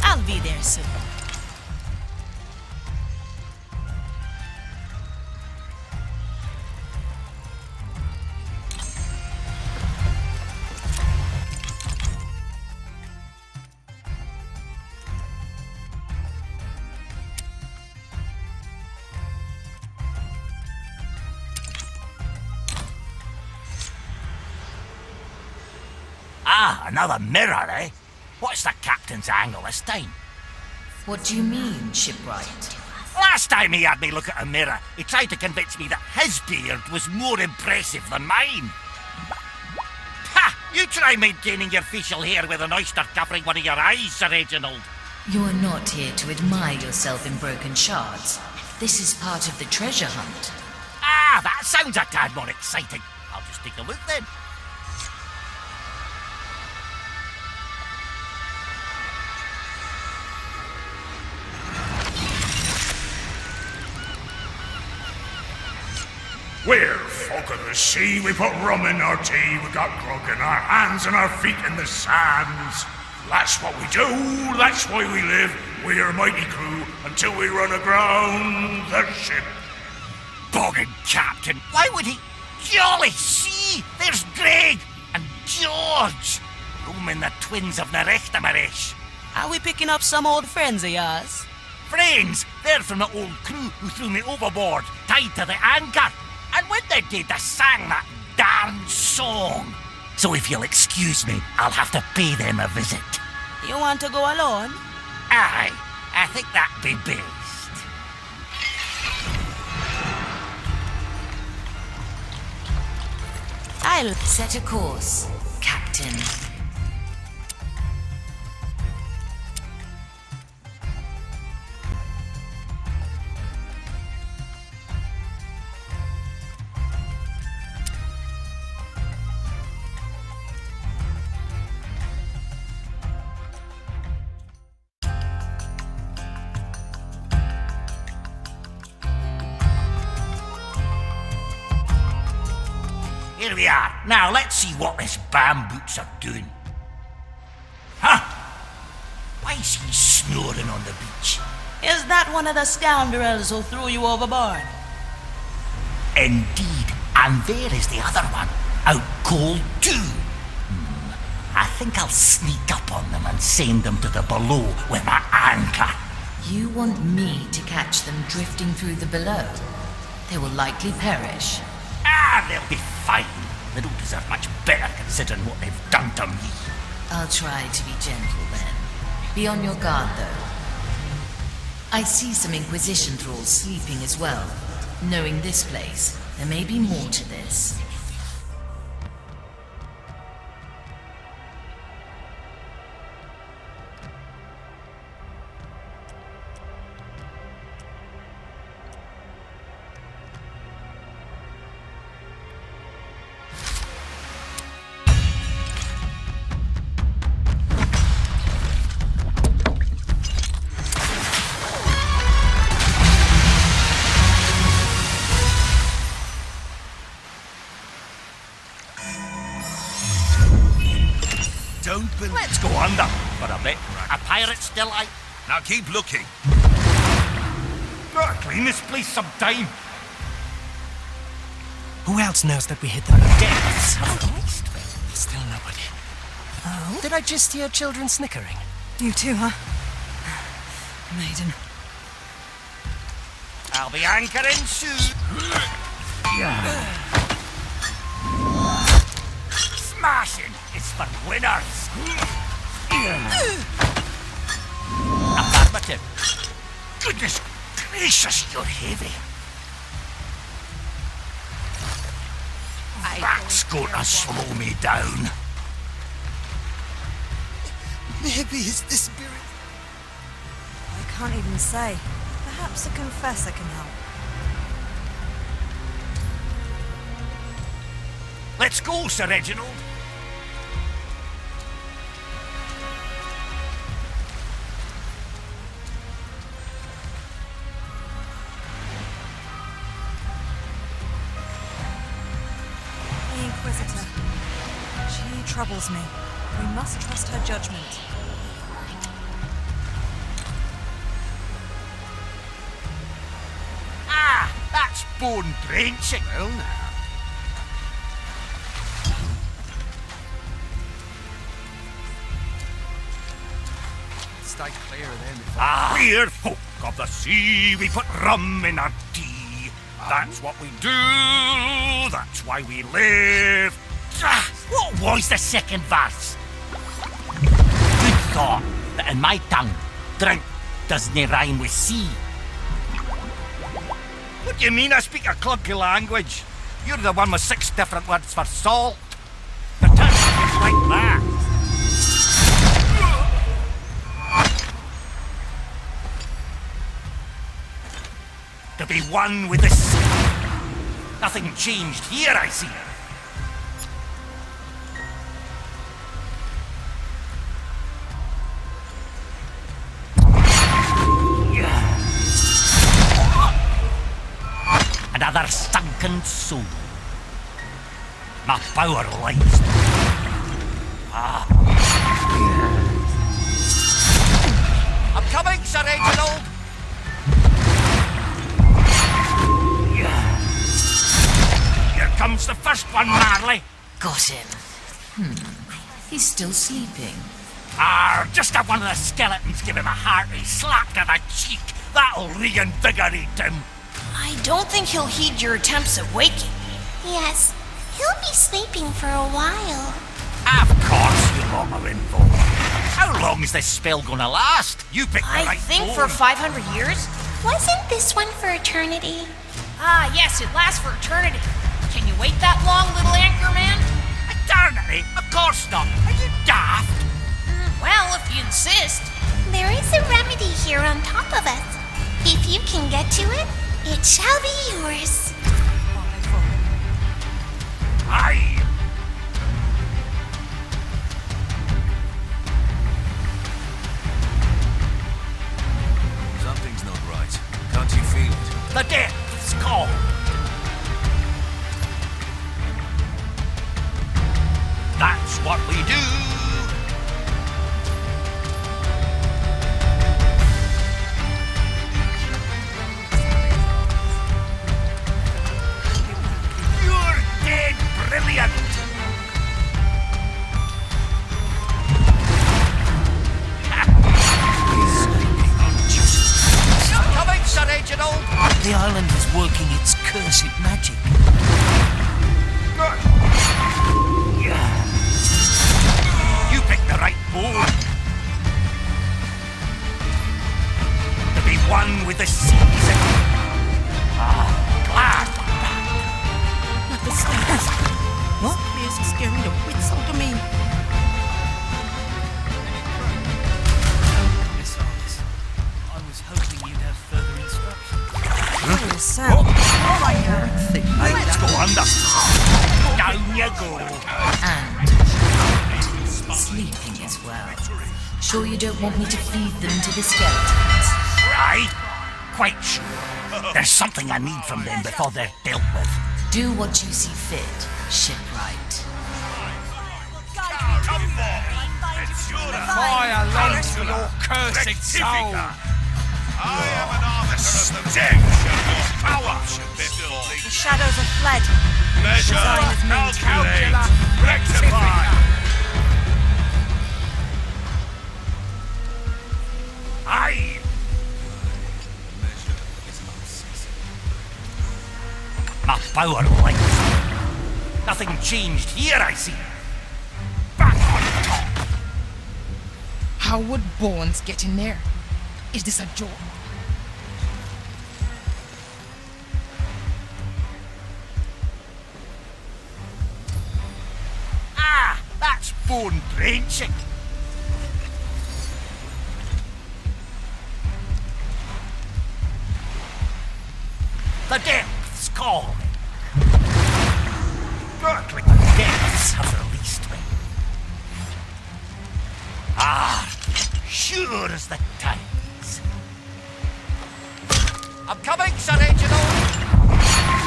I'll be there soon. Ah, another mirror, eh? What's the captain's angle this time? What do you mean, shipwright? Last time he had me look at a mirror, he tried to convince me that his beard was more impressive than mine. Ha! You try maintaining your facial hair with an oyster covering one of your eyes, Sir Reginald. You're not here to admire yourself in broken shards. This is part of the treasure hunt. Ah, that sounds a tad more exciting. I'll just take a look then. We're folk of the sea, we put rum in our tea, we got grog in our hands and our feet in the sands. That's what we do, that's why we live, we're a mighty crew, until we run aground the ship. Boggin' captain, why would he? Jolly see, there's Greg and George, roaming the twins of Nerechtamarish. Are we picking up some old friends of yours? friends. They're from the old crew who threw me overboard, tied to the anchor. And when they did, they sang that darn song. So if you'll excuse me, I'll have to pay them a visit. You want to go alone? Aye, I think that'd be best. I'll set a course, Captain. Here we are. Now let's see what this bamboots are doing. Huh? Why is he snoring on the beach? Is that one of the scoundrels who threw you overboard? Indeed. And there is the other one. Out cold too. I think I'll sneak up on them and send them to the below with my anchor. You want me to catch them drifting through the below? They will likely perish. Ah, they'll be fine. They don't deserve much better considering what they've done to me. I'll try to be gentle then. Be on your guard though. I see some Inquisition thralls sleeping as well. Knowing this place, there may be more to this. Let's go under for a bit. A pirate still out. Now keep looking. Gotta clean this place sometime. Who else knows that we hit the Depths. Still nobody. Oh? Did I just hear children snickering? You too, huh? Maiden. I'll be anchoring soon. Smashing is for winners. Affirmative. Goodness gracious, you're heavy. That's going to slow me down. Maybe it's the spirit. I can't even say. Perhaps a confessor can help. Let's go, Sir Reginald. The Inquisitor. She troubles me. We must trust her judgment. Ah, that's bone drenching. Well now. Stay clear of them. Ah, we're folk of the sea. We put rum in our tea. That's what we do. That's why we live. Ah, what was the second verse? Good thought, but in my tongue, drink doesn't rhyme with sea. What do you mean I speak a clunky language? You're the one with 6 different words for salt. The tongue is like that. To be one with the sea. Nothing changed here, I see. Another sunken soul. My power lies. Ah. I'm coming, Sir Reginald. Here comes the first one, Marley. Got him. He's still sleeping. Just have one of the skeletons give him a hearty slap to the cheek. That'll reinvigorate him. I don't think he'll heed your attempts at waking. Yes, he'll be sleeping for a while. Of course, you lot are involved. How long is this spell gonna last? You pick the I right think bone. for 500 years. Wasn't this one for eternity? Ah, yes, it lasts for eternity. Can you wait that long, little anchor man? Eternity? Of course not. Are you daft? Well, if you insist. There is a remedy here on top of us. If you can get to it, it shall be yours. Aye. Something's not right. Can't you feel it? The depth's call. That's what we do. You're dead brilliant. Coming, Sir Reginald. The island is working its cursed magic. You picked the right board. To be one with the season. Glad. Not the slightest. What? This is scaring the wits out of me. Besides, I was hoping you'd have further instructions. Sam. Oh my God. Let's go under. Down you go. And sleeping as well. Sure you don't want me to feed them to the skeletons? Right? Quite sure. There's something I need from them before they're dealt with. Do what you see fit, shipwright. Come on! Fire longs for your cursed soul. I am an arbiter of the stench of your power. The shadows have fled. Measure, Design is meant. calculate, rectify. Aye. My power length. Nothing changed here, I see. Back on top. How would Bones get in there? Is this a joke? That's bone drenching. The depths call me. Like the depths have released me. Sure as the tides. I'm coming, Sir Reginald.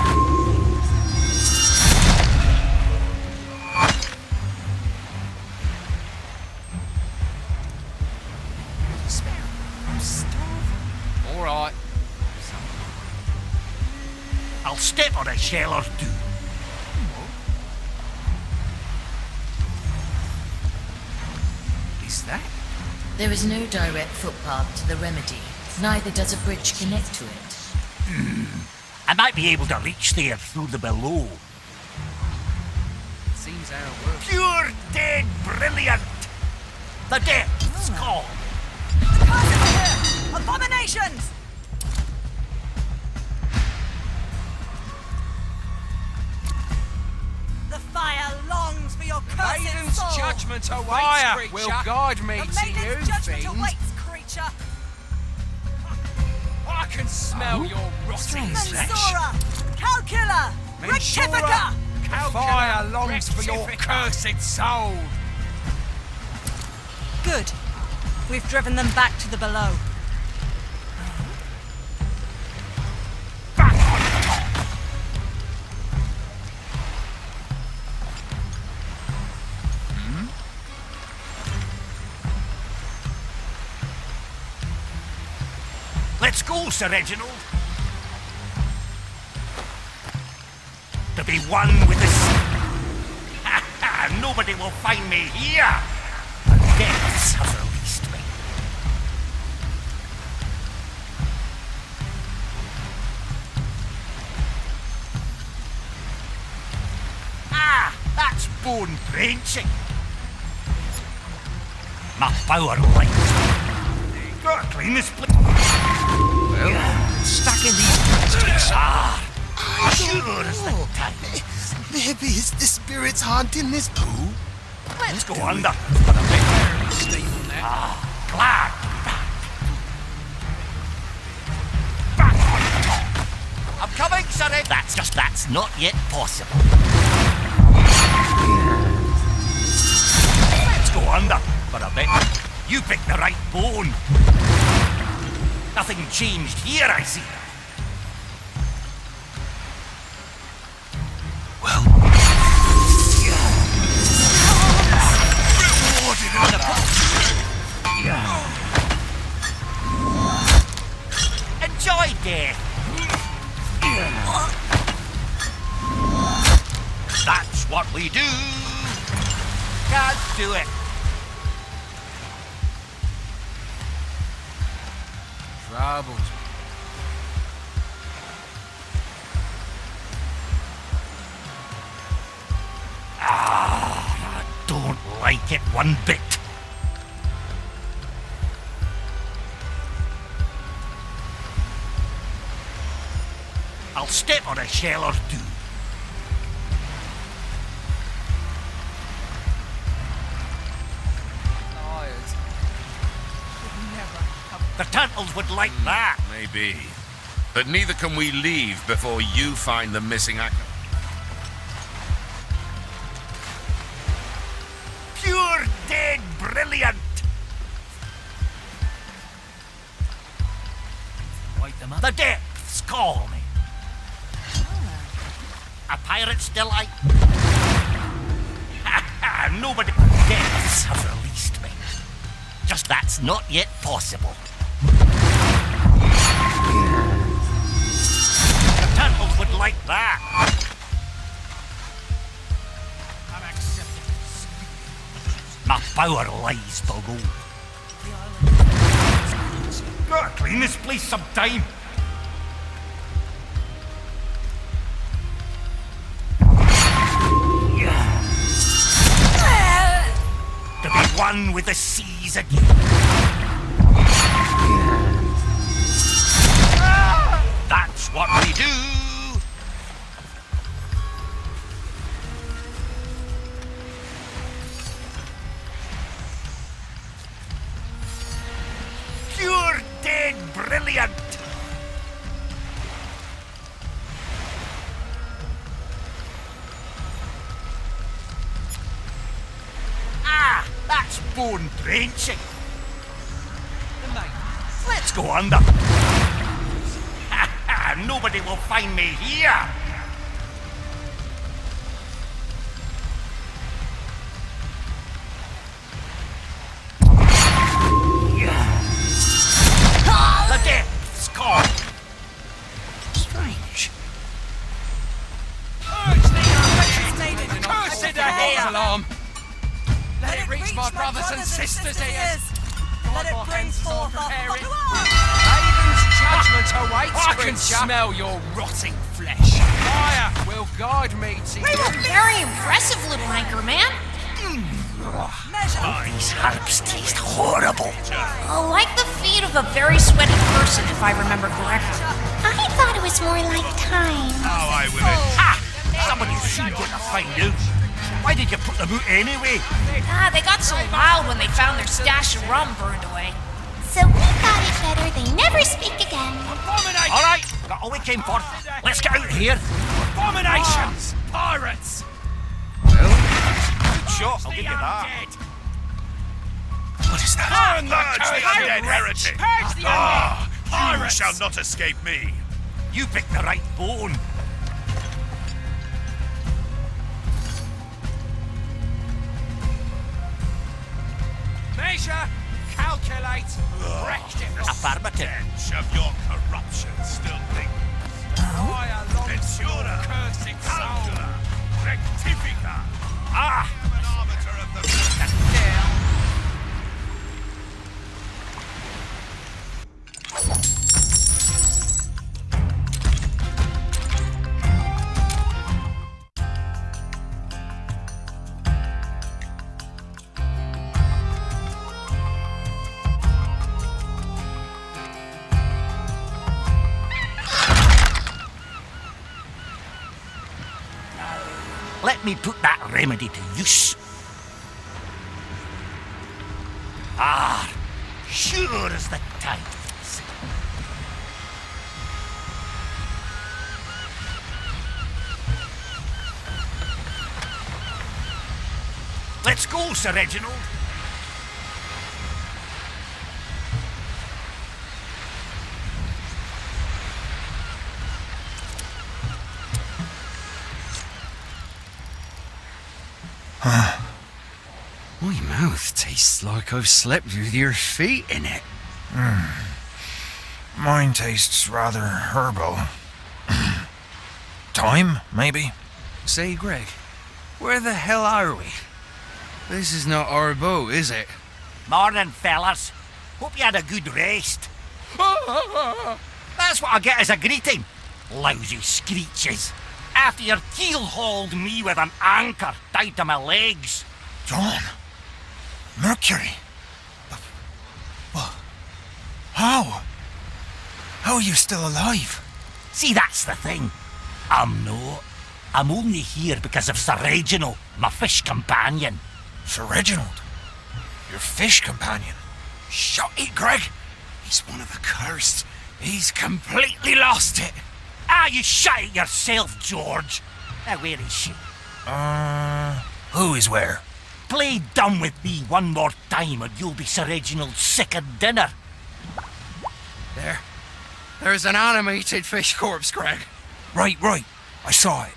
All right. I'll step on a shell or two. Is that? There is no direct footpath to the remedy. Neither does a bridge connect to it. I might be able to reach there through the below. Seems how it works. Pure dead brilliant. The depths call. Abominations! The fire longs for your cursed Maiden's soul. judgment awaits, fire creature. Will guide me The to you, maiden's judgment fiend. awaits, creature. I can smell your rotten flesh. Mensura! Calcula! Rectifica! Fire longs for your cursed soul. Good. We've driven them back to the below. Let's go, Sir Reginald. To be one with the sea. Nobody will find me here. depths have released me. Ah, that's bone drenching. My power light. Gotta clean this place. Well, stacking these bricks takes Sure as the time. Maybe it's the spirits haunting this pool. Let's go under. For a bit. Glad to be back. Back on top. I'm coming, sonny. That's not yet possible. Let's go under for a bit. You picked the right bone. Nothing changed here, I see. Enjoy death. That's what we do. Can't do it. Troubles. I don't like it one bit. I'll step on a shell or two. The turtles would like that. Maybe. But neither can we leave before you find the missing actor. Pure dead brilliant. Wake them up. The depths call me. A pirate's delight. Nobody. Depths have released me. Just that's not yet possible. The turtles would like that. I'm accepting this. My power lies below. Gotta clean this place sometime. To be one with the seas again. That's what we do. Pure dead brilliant. That's bone drenching. Let's go under. Nobody will find me here. The depths call. Strange. Cursed alarm! Let it reach my brothers and sisters' ears! Let it bring forth our Raven's judgment awaits, I can smell your rotting flesh. Fire will guide me to you. Very impressive, little anchor man. These herbs taste horrible. Oh, like the feet of a very sweaty person, if I remember correctly. I thought it was more like time. Oh, I will. Ah! Somebody's soon going to find out. Why did you put them out anyway? They got so loud when they found their stash of rum burned away. So we thought it better they never speak again. All right, got all we came for. Let's get out of here. Abominations! Pirates! Good shot, I'll give you that. What is that? Burn the undead heretic! Purge the Ah, you Pirates! shall not escape me. You picked the right bone. Measure, calculate, practice. Affirmative. Stench of your corruption still lingers. Censura, calcula, rectifica. Ah! I am an arbiter of the let me put that remedy to use. Ah, sure as the tides. Let's go, Sir Reginald. My mouth tastes like I've slept with your feet in it. Mine tastes rather herbal. Thyme, maybe? Say, Greg, where the hell are we? This is not our boat, is it? Morning, fellas. Hope you had a good rest. That's what I get as a greeting. Lousy screeches. After your keel-hauled me with an anchor tied to my legs. John! Mercury! Well, how? How are you still alive? See, that's the thing. I'm not. I'm only here because of Sir Reginald, my fish companion. Sir Reginald? Your fish companion? Shut it, Greg! He's one of the cursed. He's completely lost it. Ah, you shut it yourself, George. Now, where is she? Who is where? Play dumb with me one more time and you'll be Sir Reginald's second dinner. There's an animated fish corpse, Greg. Right. I saw it.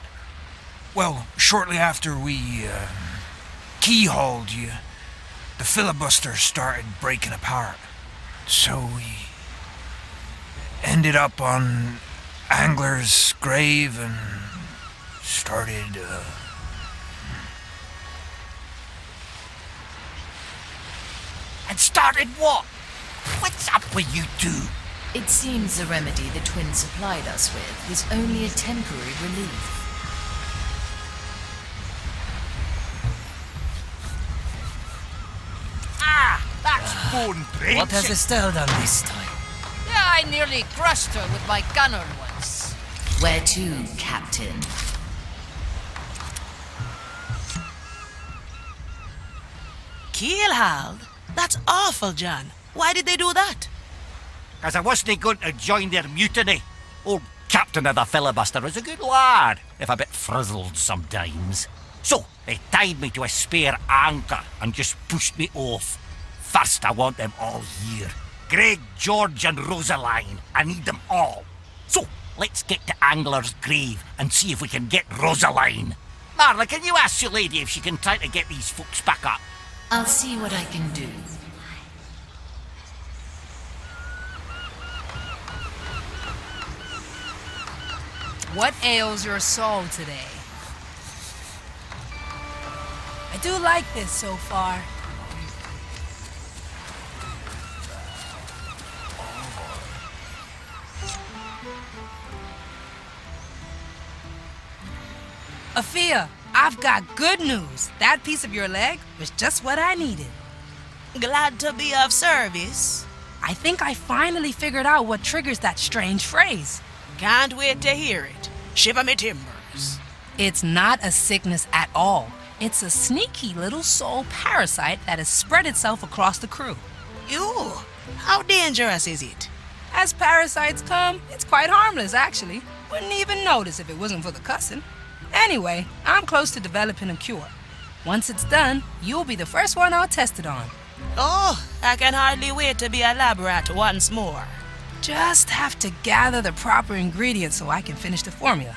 Well, shortly after we, keyhauled you, the filibuster started breaking apart. So we ended up on Angler's grave and started, And started what? What's up with you two? It seems the remedy the twins supplied us with was only a temporary relief. Ah, that's bone breaking. What has Estelle done this time? Yeah, I nearly crushed her with my gunner once. Where to, Captain? Keelhauled? That's awful, John. Why did they do that? Because I wasn't going to join their mutiny. Old Captain of the Filibuster was a good lad, if a bit frizzled sometimes. So, they tied me to a spare anchor and just pushed me off. First, I want them all here. Greg, George and Rosaline. I need them all. So, let's get to Angler's grave and see if we can get Rosaline. Marla, can you ask your lady if she can try to get these folks back up? I'll see what I can do. What ails your soul today? I do like this so far. Afia, I've got good news. That piece of your leg was just what I needed. Glad to be of service. I think I finally figured out what triggers that strange phrase. Can't wait to hear it. Shiver me timbers. It's not a sickness at all. It's a sneaky little soul parasite that has spread itself across the crew. Ew, how dangerous is it? As parasites come, it's quite harmless, actually. Wouldn't even notice if it wasn't for the cussing. Anyway, I'm close to developing a cure. Once it's done, you'll be the first one I'll test it on. Oh, I can hardly wait to be a lab rat once more. Just have to gather the proper ingredients so I can finish the formula.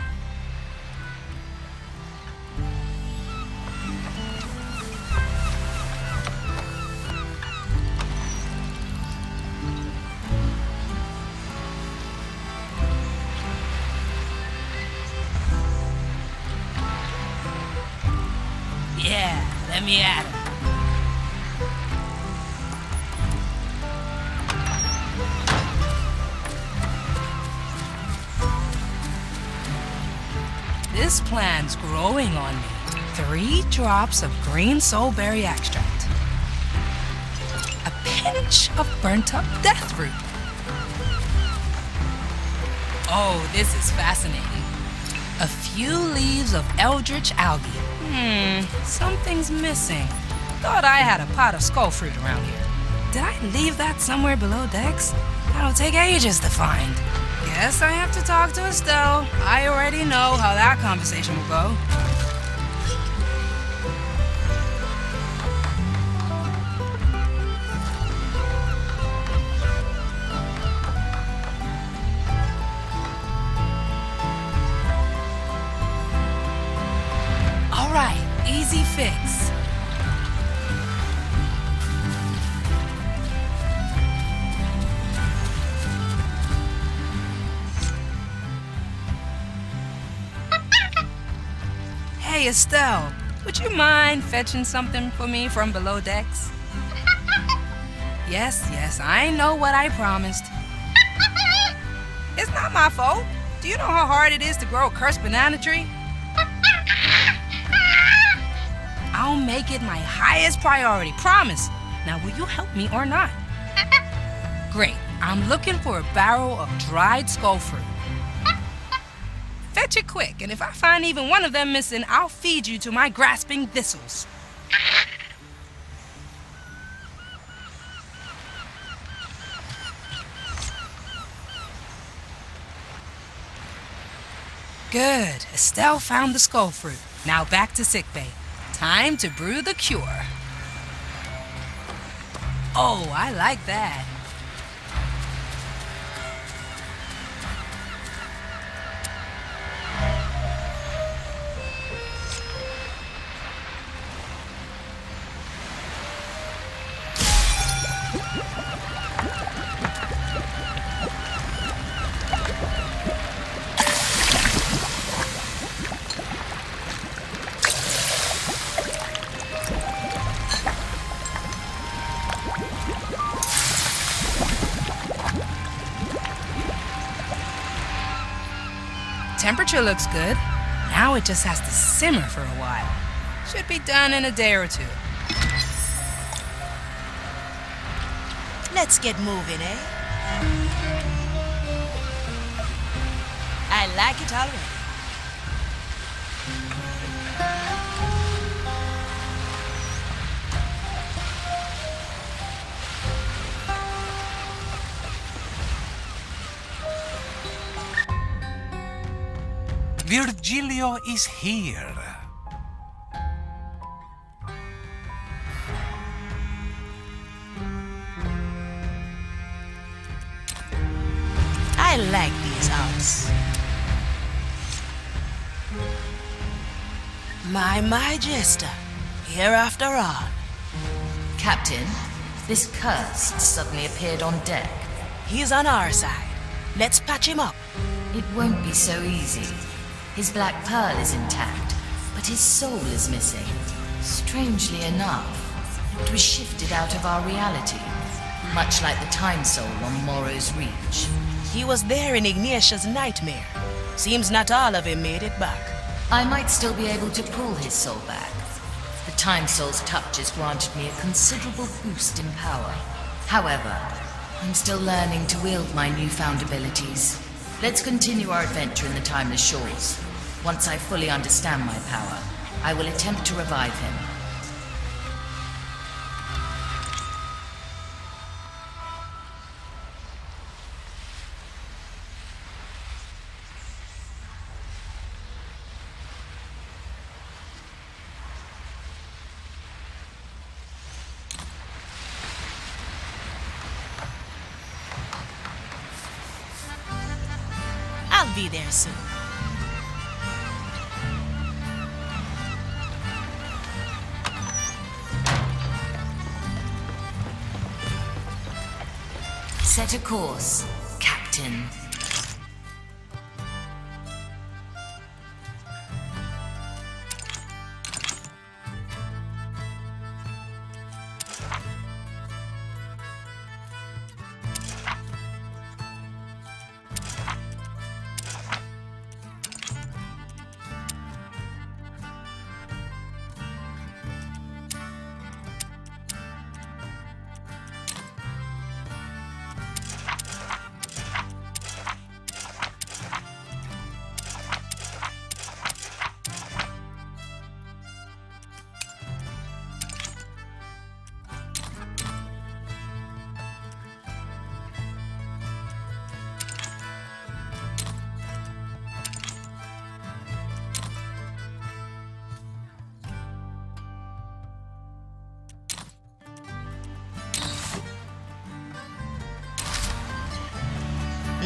Yeah, let me at it. This plant's growing on me. 3 drops of green soulberry extract. A pinch of burnt-up deathroot. Oh, this is fascinating. A few leaves of eldritch algae. Something's missing. Thought I had a pot of skull fruit around here. Did I leave that somewhere below decks? That'll take ages to find. Guess I have to talk to Estelle. I already know how that conversation will go. All right, easy fix. Hey, Estelle, would you mind fetching something for me from below decks? Yes, I know what I promised. It's not my fault. Do you know how hard it is to grow a cursed banana tree? I'll make it my highest priority, promise. Now, will you help me or not? Great, I'm looking for a barrel of dried skull fruit. Fetch it quick, and if I find even one of them missing, I'll feed you to my grasping thistles. Good. Estelle found the skull fruit. Now back to sickbay. Time to brew the cure. Oh, I like that. Temperature looks good. Now it just has to simmer for a while. Should be done in a day or two. Let's get moving, eh? I like it already. Virgilio is here. I like these houses. My Jester, here after all. Captain, this cursed suddenly appeared on deck. He's on our side. Let's patch him up. It won't be so easy. His black pearl is intact, but his soul is missing. Strangely enough, it was shifted out of our reality, much like the time soul on Morrow's Reach. He was there in Ignatius's nightmare. Seems not all of him made it back. I might still be able to pull his soul back. The time soul's touch has granted me a considerable boost in power. However, I'm still learning to wield my newfound abilities. Let's continue our adventure in the Timeless Shores. Once I fully understand my power, I will attempt to revive him. I'll be there soon. Set a course, Captain.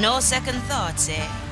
No second thoughts, eh?